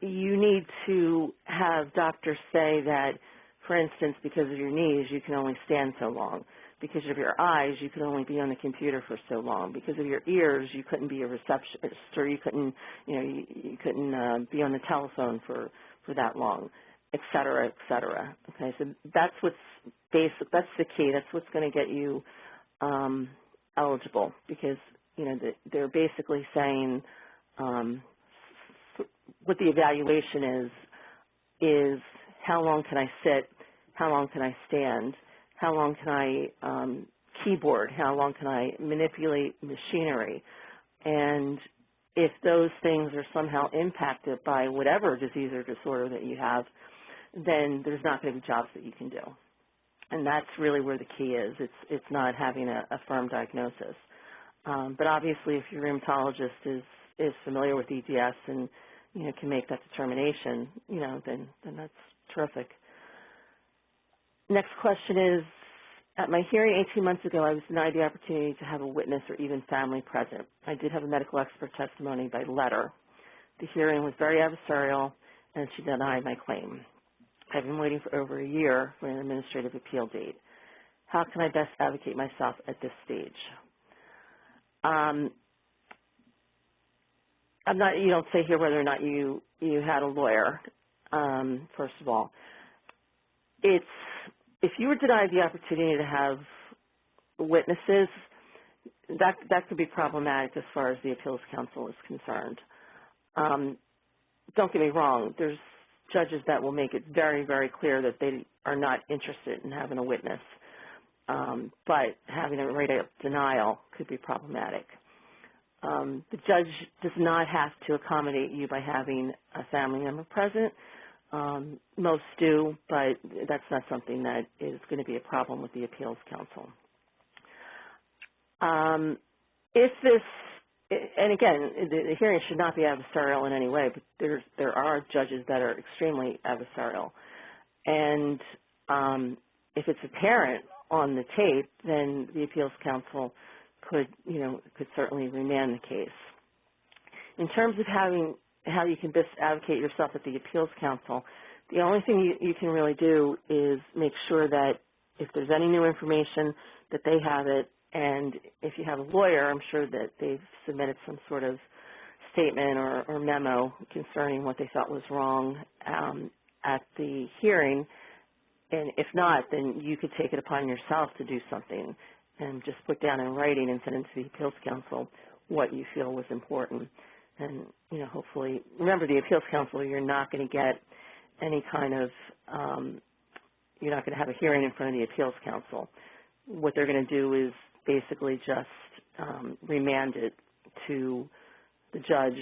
you need to have doctors say that, for instance, because of your knees, you can only stand so long. Because of your eyes, you can only be on the computer for so long. Because of your ears, you couldn't be a receptionist, or you couldn't, you couldn't be on the telephone for that long, et cetera, et cetera. Okay, so that's what's basic. That's the key. That's what's going to get you eligible, because they're basically saying what the evaluation is how long can I sit, how long can I stand, how long can I keyboard, how long can I manipulate machinery, and if those things are somehow impacted by whatever disease or disorder that you have, then there's not going to be jobs that you can do. And that's really where the key is. It's not having a firm diagnosis. But obviously, if your rheumatologist is familiar with EDS and can make that determination, then that's terrific. Next question is, at my hearing 18 months ago, I was denied the opportunity to have a witness or even family present. I did have a medical expert testimony by letter. The hearing was very adversarial, and she denied my claim. I've been waiting for over a year for an administrative appeal date. How can I best advocate myself at this stage? You don't say here whether or not you had a lawyer, first of all. If you were denied the opportunity to have witnesses, that could be problematic as far as the Appeals Council is concerned. Don't get me wrong, there's judges that will make it very, very clear that they are not interested in having a witness, but having a right of denial could be problematic. The judge does not have to accommodate you by having a family member present. Most do, but that's not something that is going to be a problem with the Appeals Council. And again, the hearing should not be adversarial in any way, but there are judges that are extremely adversarial. And if it's apparent on the tape, then the Appeals Council could certainly remand the case. In terms of how you can best advocate yourself at the Appeals Council, the only thing you can really do is make sure that if there's any new information, that they have it, and if you have a lawyer, I'm sure that they've submitted some sort of statement or memo concerning what they thought was wrong at the hearing, and if not, then you could take it upon yourself to do something and just put down in writing and send it to the Appeals Council what you feel was important. And, hopefully, remember the Appeals Council, you're not going to get any kind of, you're not going to have a hearing in front of the Appeals Council. What they're going to do is basically just remand it to the judge,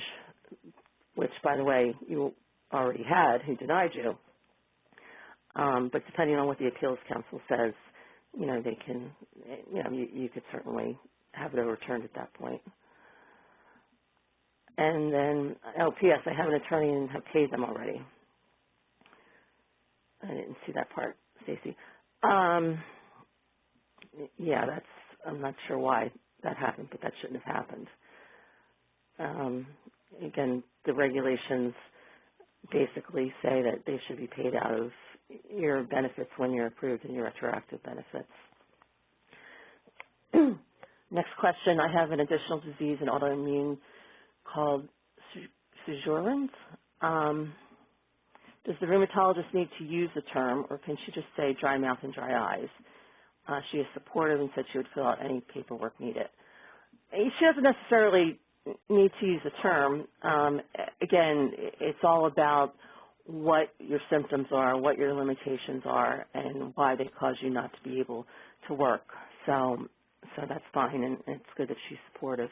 which, by the way, you already had, who denied you. But depending on what the Appeals Council says, they can, you could certainly have it overturned at that point. And then, P.S., I have an attorney and have paid them already. I didn't see that part. Stacy. Yeah, I'm not sure why that happened, but that shouldn't have happened. Again, the regulations basically say that they should be paid out of your benefits when you're approved and your retroactive benefits. Next question, I have an additional disease, an autoimmune called Sjögren's. Does the rheumatologist need to use the term, or can she just say dry mouth and dry eyes? She is supportive and said she would fill out any paperwork needed. She doesn't necessarily need to use the term. Again, it's all about what your symptoms are, what your limitations are, and why they cause you not to be able to work. So that's fine, and it's good that she's supportive.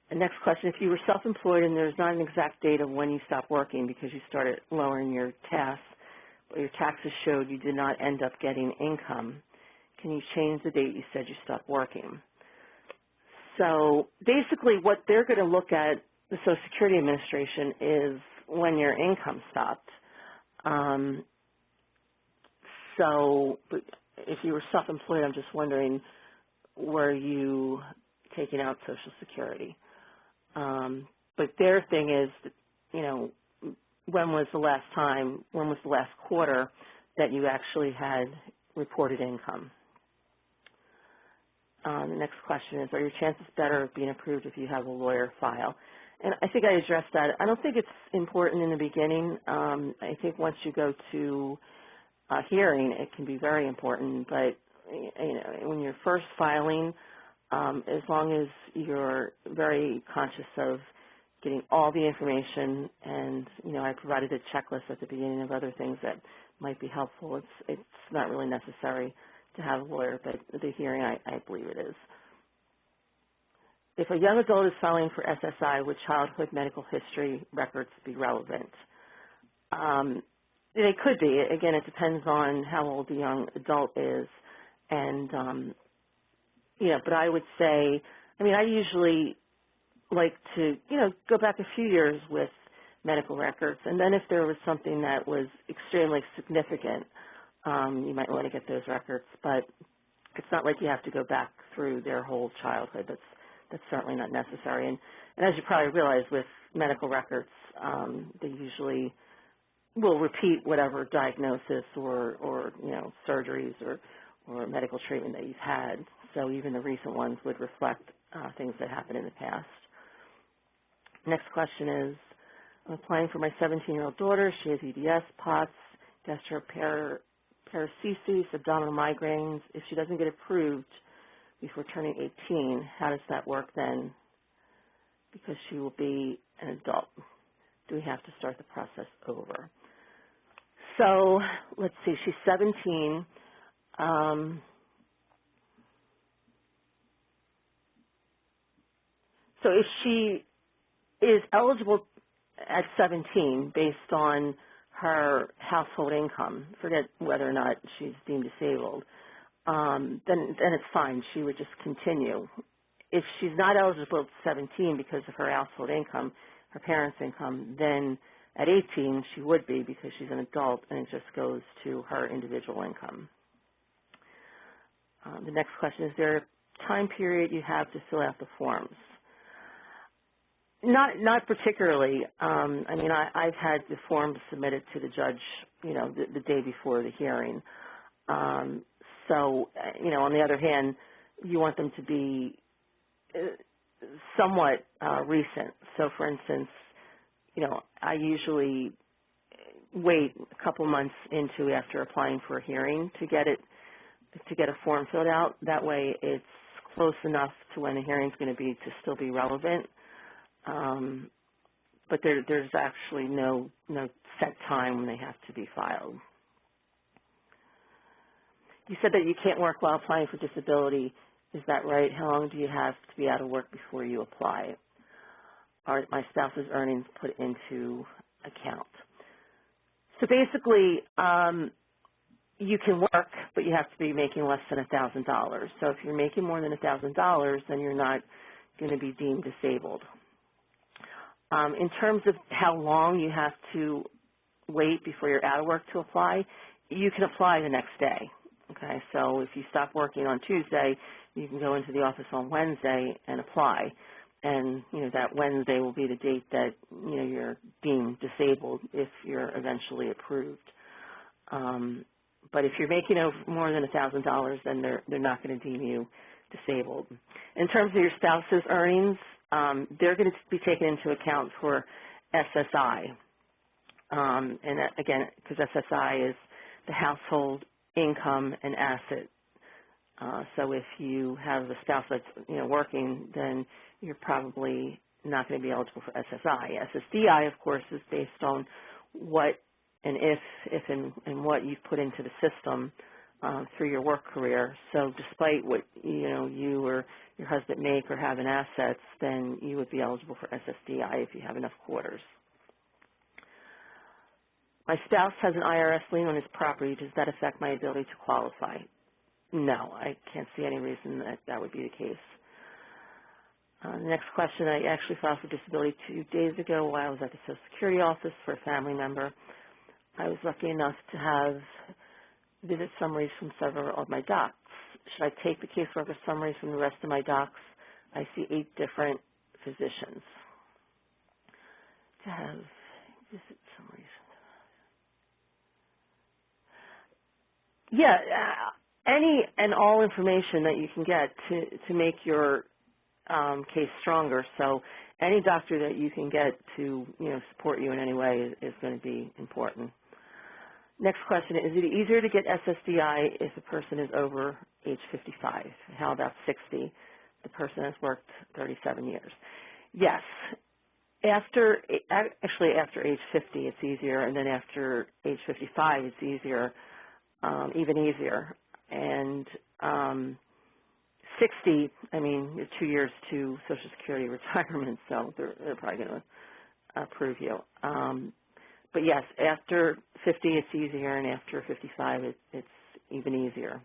The next question, if you were self-employed and there's not an exact date of when you stopped working because you started lowering your tasks, but your taxes showed you did not end up getting income, can you change the date you said you stopped working? So basically what they're going to look at, the Social Security Administration, is when your income stopped. But if you were self-employed, I'm just wondering, were you taking out Social Security? But their thing is, when was the last quarter that you actually had reported income? The next question is, are your chances better of being approved if you have a lawyer file? And I think I addressed that. I don't think it's important in the beginning. I think once you go to a hearing, it can be very important. But when you're first filing, as long as you're very conscious of getting all the information, and I provided a checklist at the beginning of other things that might be helpful. It's not really necessary to have a lawyer, but the hearing, I believe it is. If a young adult is filing for SSI, would childhood medical history records be relevant? They could be. Again, it depends on how old the young adult is. And, but I would say, I usually like to, go back a few years with medical records. And then if there was something that was extremely significant, you might want to get those records. But it's not like you have to go back through their whole childhood. That's certainly not necessary. And as you probably realize, with medical records, they usually will repeat whatever diagnosis or surgeries or medical treatment that you've had. So even the recent ones would reflect things that happened in the past. Next question is, I'm applying for my 17-year-old daughter. She has EDS, POTS, gastroparesis, abdominal migraines. If she doesn't get approved before turning 18, how does that work then? Because she will be an adult. Do we have to start the process over? So let's see, she's 17. So if she is eligible at 17 based on her household income, forget whether or not she's deemed disabled, then it's fine. She would just continue. If she's not eligible at 17 because of her household income, her parents' income, then at 18 she would be because she's an adult, and it just goes to her individual income. The next question, is there a time period you have to fill out the forms? Not particularly. I've had the forms submitted to the judge, the day before the hearing. So, on the other hand, you want them to be somewhat recent. So, for instance, I usually wait a couple months after applying for a hearing to get a form filled out. That way, it's close enough to when the hearing's going to be to still be relevant. But there's actually no set time when they have to be filed. You said that you can't work while applying for disability. Is that right? How long do you have to be out of work before you apply? Are my spouse's earnings put into account? So basically, you can work, but you have to be making less than $1,000. So if you're making more than $1,000, then you're not going to be deemed disabled. In terms of how long you have to wait before you're out of work to apply, you can apply the next day. Okay, so if you stop working on Tuesday, you can go into the office on Wednesday and apply. And, that Wednesday will be the date that, you're deemed disabled if you're eventually approved. But if you're making more than $1,000, then they're not going to deem you disabled. In terms of your spouse's earnings, they're going to be taken into account for SSI. And that, again, because SSI is the household income and asset. So if you have a spouse that's working, then you're probably not going to be eligible for SSI. SSDI, of course, is based on what and if and what you've put into the system through your work career. So despite what you or your husband make or have in assets, then you would be eligible for SSDI if you have enough quarters. My spouse has an IRS lien on his property. Does that affect my ability to qualify? No, I can't see any reason that would be the case. The next question, I actually filed for disability 2 days ago while I was at the Social Security office for a family member. I was lucky enough to have visit summaries from several of my docs. Should I take the caseworker summaries from the rest of my docs? I see 8 different physicians. To have visit summaries. Yeah, any and all information that you can get to make your case stronger. So any doctor that you can get to support you in any way is going to be important. Next question, is it easier to get SSDI if the person is over age 55? How about 60? The person has worked 37 years. Yes. After age 50 it's easier, and then after age 55 it's easier, even easier. And 60, you're 2 years to Social Security retirement, so they're probably going to approve you. But yes, after 50 it's easier, and after 55 it's even easier.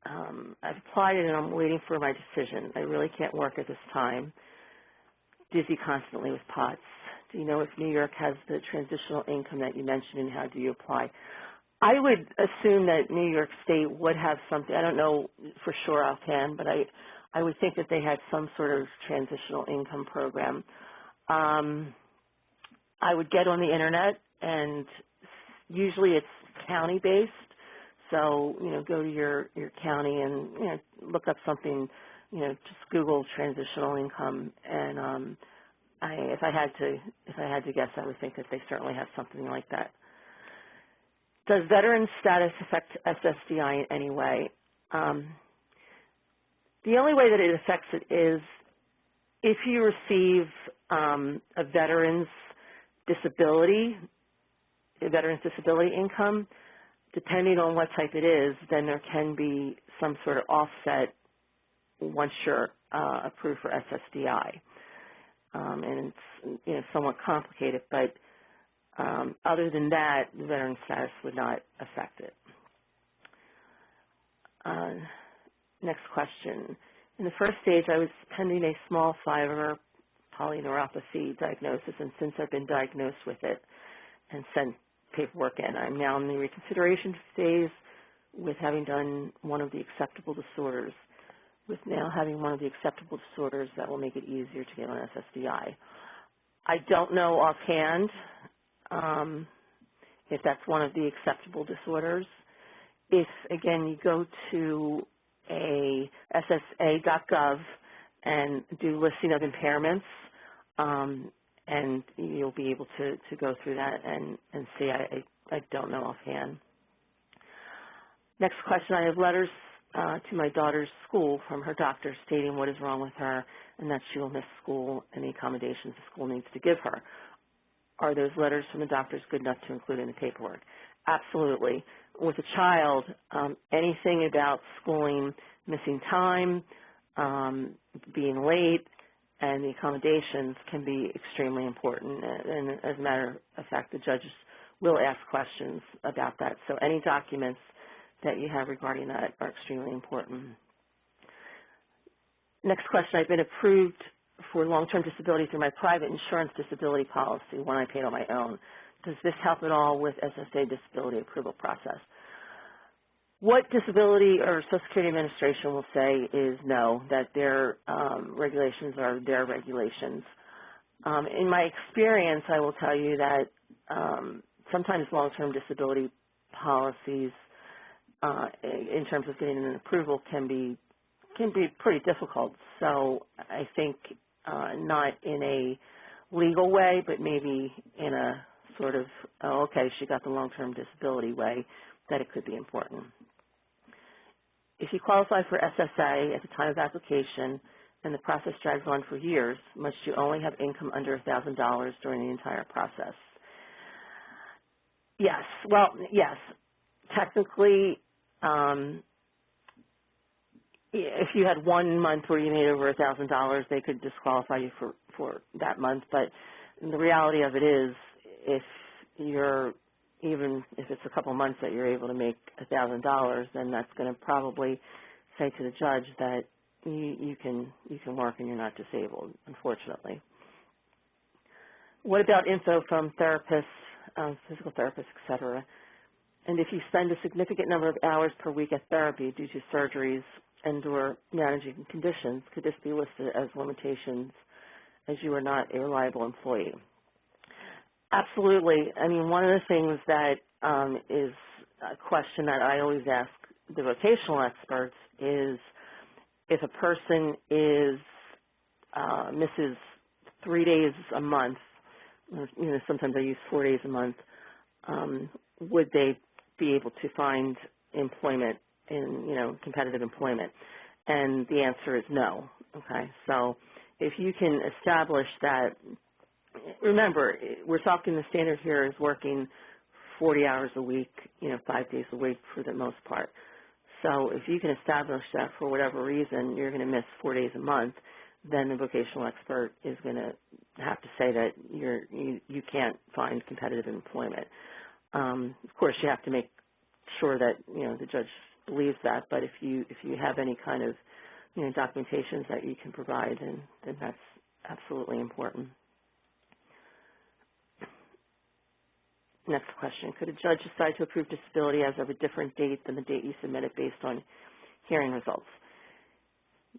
I've applied it and I'm waiting for my decision. I really can't work at this time. Dizzy constantly with POTS. Do you know if New York has the transitional income that you mentioned, and how do you apply? I would assume that New York State would have something. I don't know for sure offhand, but I would think that they had some sort of transitional income program. I would get on the internet, and usually it's county-based. So, go to your county and, look up something, just Google transitional income. And if I had to guess, I would think that they certainly have something like that. Does veteran status affect SSDI in any way? The only way that it affects it is if you receive a veteran's disability income. Depending on what type it is, then there can be some sort of offset once you're approved for SSDI. And it's somewhat complicated, but other than that, the veteran status would not affect it. Next question. In the first stage, I was pending a small fiber polyneuropathy diagnosis, and since I've been diagnosed with it and sent paperwork in, I'm now in the reconsideration phase with having done one of the acceptable disorders. With now having one of the acceptable disorders, that will make it easier to get on SSDI. I don't know offhand if that's one of the acceptable disorders. If, again, you go to a SSA.gov and do listing of impairments, and you'll be able to go through that and see. I don't know offhand. Next question, I have letters to my daughter's school from her doctor stating what is wrong with her and that she will miss school and the accommodations the school needs to give her. Are those letters from the doctors good enough to include in the paperwork? Absolutely. With a child, anything about schooling, missing time, being late, and the accommodations can be extremely important. And as a matter of fact, the judges will ask questions about that. So any documents that you have regarding that are extremely important. Next question, I've been approved for long-term disability through my private insurance disability policy, one I paid on my own. Does this help at all with SSA disability approval process? What Disability or Social Security Administration will say is no, that their regulations are their regulations. In my experience, I will tell you that sometimes long-term disability policies, in terms of getting an approval, can be pretty difficult. So I think not in a legal way, but maybe in a sort of, oh, okay, she got the long-term disability way, that it could be important. If you qualify for SSA at the time of application and the process drags on for years, must you only have income under $1,000 during the entire process? Yes. Well, yes. Technically, if you had 1 month where you made over $1,000, they could disqualify you for that month. But the reality of it is, if you're even if it's a couple months that you're able to make $1,000, then that's going to probably say to the judge that you can work and you're not disabled, unfortunately. What about info from therapists, physical therapists, et cetera? And if you spend a significant number of hours per week at therapy due to surgeries and or managing conditions, could this be listed as limitations as you are not a reliable employee? Absolutely. I mean, one of the things that is a question that I always ask the vocational experts is if a person is misses 3 days a month, sometimes I use 4 days a month, would they be able to find employment in, competitive employment? And the answer is no. Okay, so if you can establish that, remember, we're talking the standard here is working 40 hours a week, 5 days a week for the most part. So if you can establish that for whatever reason you're going to miss 4 days a month, then the vocational expert is going to have to say that you can't find competitive employment. Of course, you have to make sure that the judge believes that. But if you have any kind of documentations that you can provide, then that's absolutely important. Next question. Could a judge decide to approve disability as of a different date than the date you submitted based on hearing results?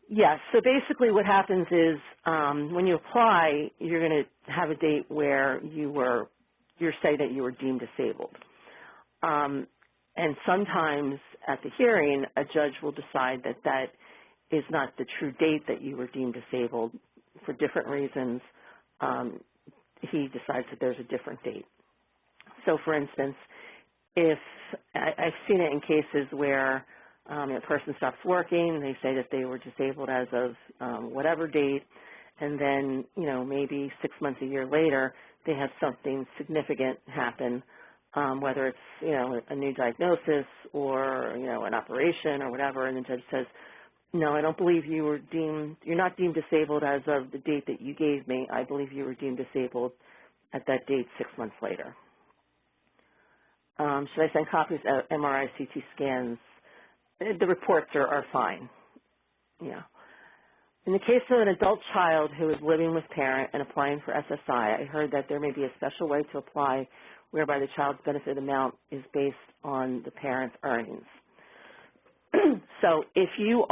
Yes. So basically what happens is when you apply, you're going to have a date where you say that you were deemed disabled. And sometimes at the hearing, a judge will decide that that is not the true date that you were deemed disabled. For different reasons, he decides that there's a different date. So, for instance, if I've seen it in cases where a person stops working, they say that they were disabled as of whatever date, and then, maybe 6 months, a year later, they have something significant happen, whether it's, a new diagnosis or, an operation or whatever, and the judge says, no, I don't believe you're not deemed disabled as of the date that you gave me. I believe you were deemed disabled at that date 6 months later. Should I send copies of MRI, CT scans? The reports are fine. Yeah. In the case of an adult child who is living with parent and applying for SSI, I heard that there may be a special way to apply whereby the child's benefit amount is based on the parent's earnings. So if you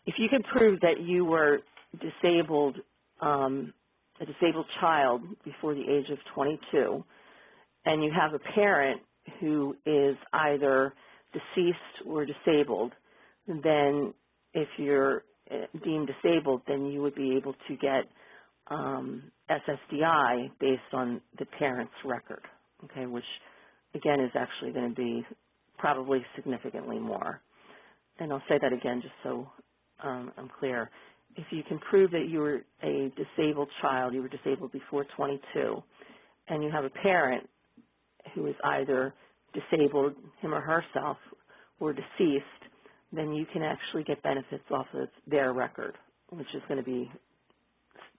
can prove that you were disabled, a disabled child before the age of 22, and you have a parent who is either deceased or disabled, then if you're deemed disabled, then you would be able to get SSDI based on the parent's record, okay, which again is actually going to be probably significantly more. And I'll say that again just so I'm clear. If you can prove that you were a disabled child, you were disabled before 22, and you have a parent who is either disabled, him or herself, or deceased, then you can actually get benefits off of their record, which is going to be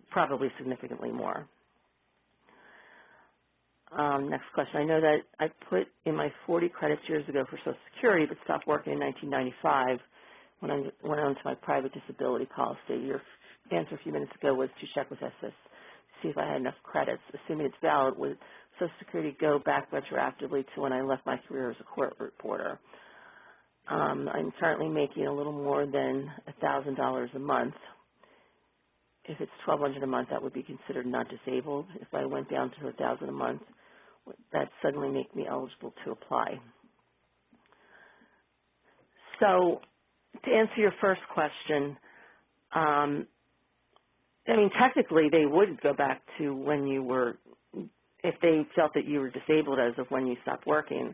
probably significantly more. Next question. I know that I put in my 40 credits years ago for Social Security, but stopped working in 1995 when I went on to my private disability policy. Your answer a few minutes ago was to check with SS to see if I had enough credits. Assuming it's valid, would Social Security go back retroactively to when I left my career as a court reporter? I'm currently making a little more than $1,000 a month. If it's $1,200 a month, that would be considered not disabled. If I went down to $1,000 a month, that suddenly make me eligible to apply. So, to answer your first question, I mean, technically they would go back to when you were, if they felt that you were disabled as of when you stopped working,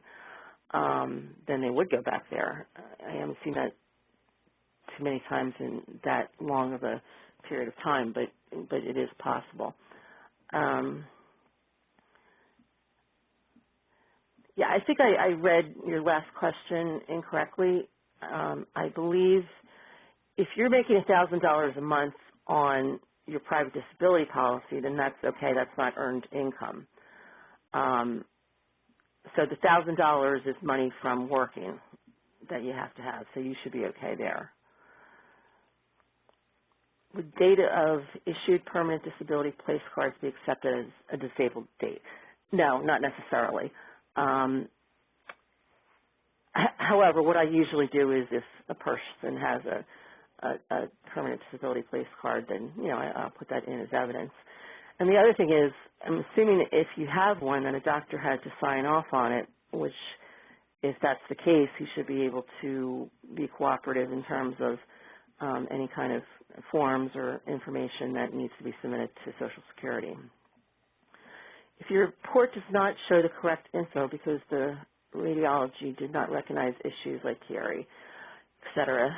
then they would go back there. I haven't seen that too many times in that long of a period of time, but it is possible. Yeah, I think I read your last question incorrectly. I believe if you're making $1,000 a month on your private disability policy, then that's okay. That's not earned income. So the $1,000 is money from working that you have to have, so you should be okay there. Would data of issued permanent disability place cards be accepted as a disabled date? No, not necessarily. However, what I usually do is if a person has a permanent disability place card, then, you know, I'll put that in as evidence. And the other thing is, I'm assuming that if you have one, then a doctor had to sign off on it, which, if that's the case, he should be able to be cooperative in terms of any kind of forms or information that needs to be submitted to Social Security. If your report does not show the correct info because the radiology did not recognize issues like Chiari, et cetera,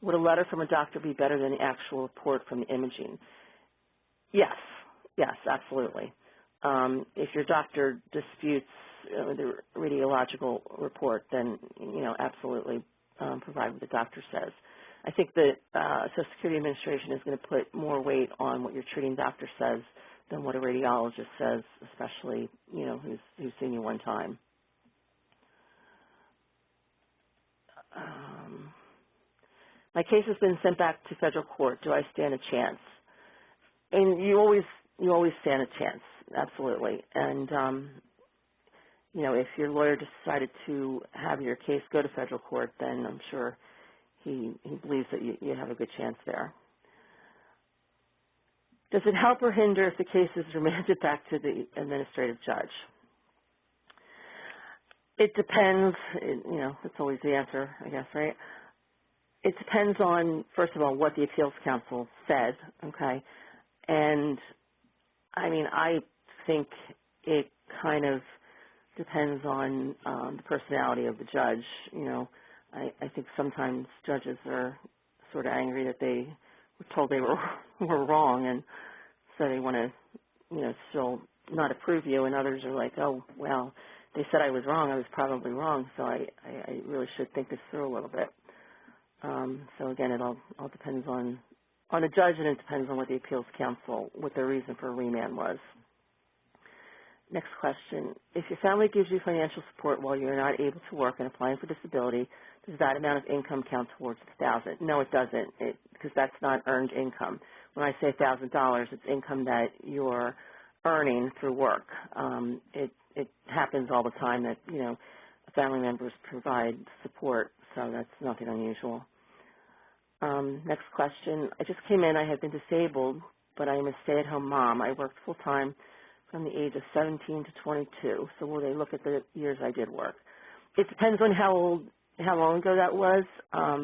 would a letter from a doctor be better than the actual report from the imaging? Yes, absolutely. If your doctor disputes the radiological report, then, you know, absolutely provide what the doctor says. I think that Social Security Administration is going to put more weight on what your treating doctor says than what a radiologist says, especially, you know, who's seen you one time. My case has been sent back to federal court. Do I stand a chance? And you always stand a chance, absolutely. And you know, if your lawyer decided to have your case go to federal court, then I'm sure he believes that you have a good chance there. Does it help or hinder if the case is remanded back to the administrative judge? It depends. You know, that's always the answer, I guess, right? It depends on, first of all, what the appeals council said, okay? And, I mean, I think it kind of depends on the personality of the judge. You know, I think sometimes judges are sort of angry that they were told they were wrong, and so they want to, you know, still not approve you, and others are like, oh, well, they said I was wrong, I was probably wrong, so I really should think this through a little bit. So again, it all depends on the judge, and it depends on what the appeals council, what their reason for remand was. Next question. If your family gives you financial support while you're not able to work and applying for disability, does that amount of income count towards the $1,000? No, it doesn't, because that's not earned income. When I say $1,000, it's income that you're earning through work. It happens all the time that, you know, family members provide support, so that's nothing unusual. Next question. I just came in. I have been disabled, but I am a stay-at-home mom. I worked full-time from the age of 17 to 22. So will they look at the years I did work? It depends on how long ago that was,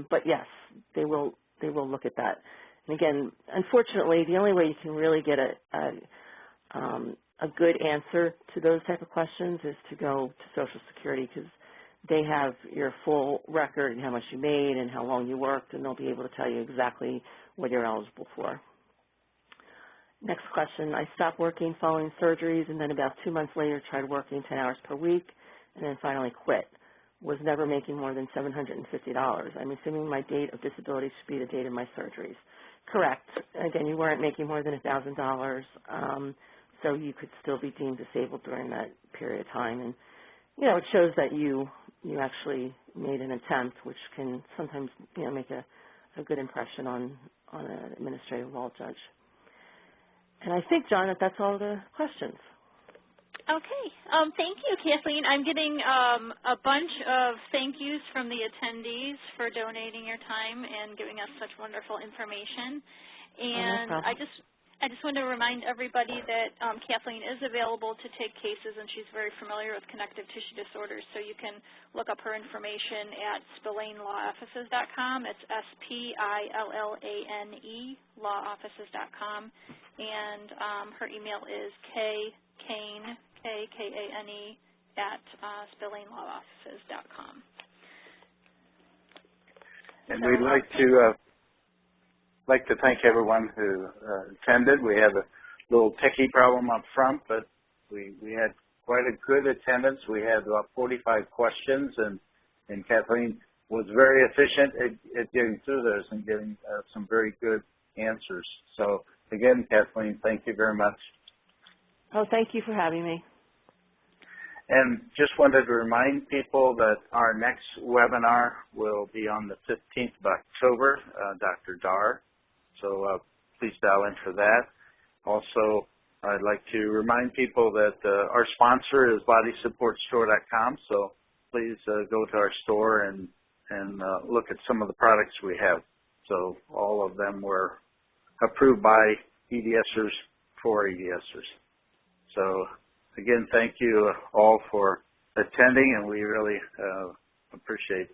but yes, they will look at that. And again, unfortunately, the only way you can really get a good answer to those type of questions is to go to Social Security, because they have your full record and how much you made and how long you worked, and they'll be able to tell you exactly what you're eligible for. Next question. I stopped working following surgeries, and then about 2 months later tried working 10 hours per week, and then finally quit. Was never making more than $750. I'm assuming my date of disability should be the date of my surgeries. Correct. Again, you weren't making more than $1,000, so you could still be deemed disabled during that period of time. And, you know, it shows that you actually made an attempt, which can sometimes, you know, make a a good impression on an administrative law judge. And I think, John, that's all the questions. Okay. Thank you, Kathleen. I'm getting a bunch of thank yous from the attendees for donating your time and giving us such wonderful information. And no problem. I just want to remind everybody that Kathleen is available to take cases, and she's very familiar with connective tissue disorders, so you can look up her information at SpillaneLawOffices.com. It's SPILLANE lawoffices.com, and her email is Kane, Kane, at SpillaneLawOffices.com. And we'd like to thank everyone who attended. We had a little techie problem up front, but we had quite a good attendance. We had about 45 questions, and Kathleen was very efficient at getting through those and getting some very good answers. So again, Kathleen, thank you very much. Oh, thank you for having me. And just wanted to remind people that our next webinar will be on the 15th of October, Dr. Dar. So please dial in for that. Also, I'd like to remind people that our sponsor is bodysupportstore.com. So please go to our store and look at some of the products we have. So all of them were approved by EDSers for EDSers. So again, thank you all for attending, and we really appreciate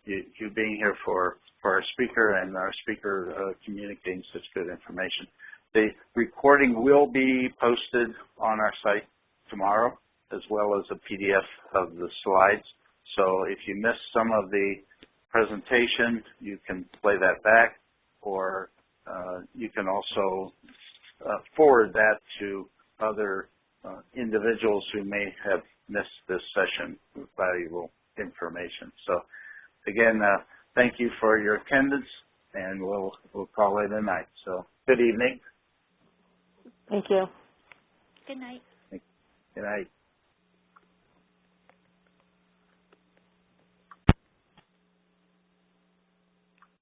you being here for our speaker and our speaker communicating such good information. The recording will be posted on our site tomorrow, as well as a PDF of the slides. So if you missed some of the presentation, you can play that back, or you can also forward that to other individuals who may have missed this session with valuable information. So again, thank you for your attendance, and we'll call it a night. So good evening. Thank you. Good night. Good night.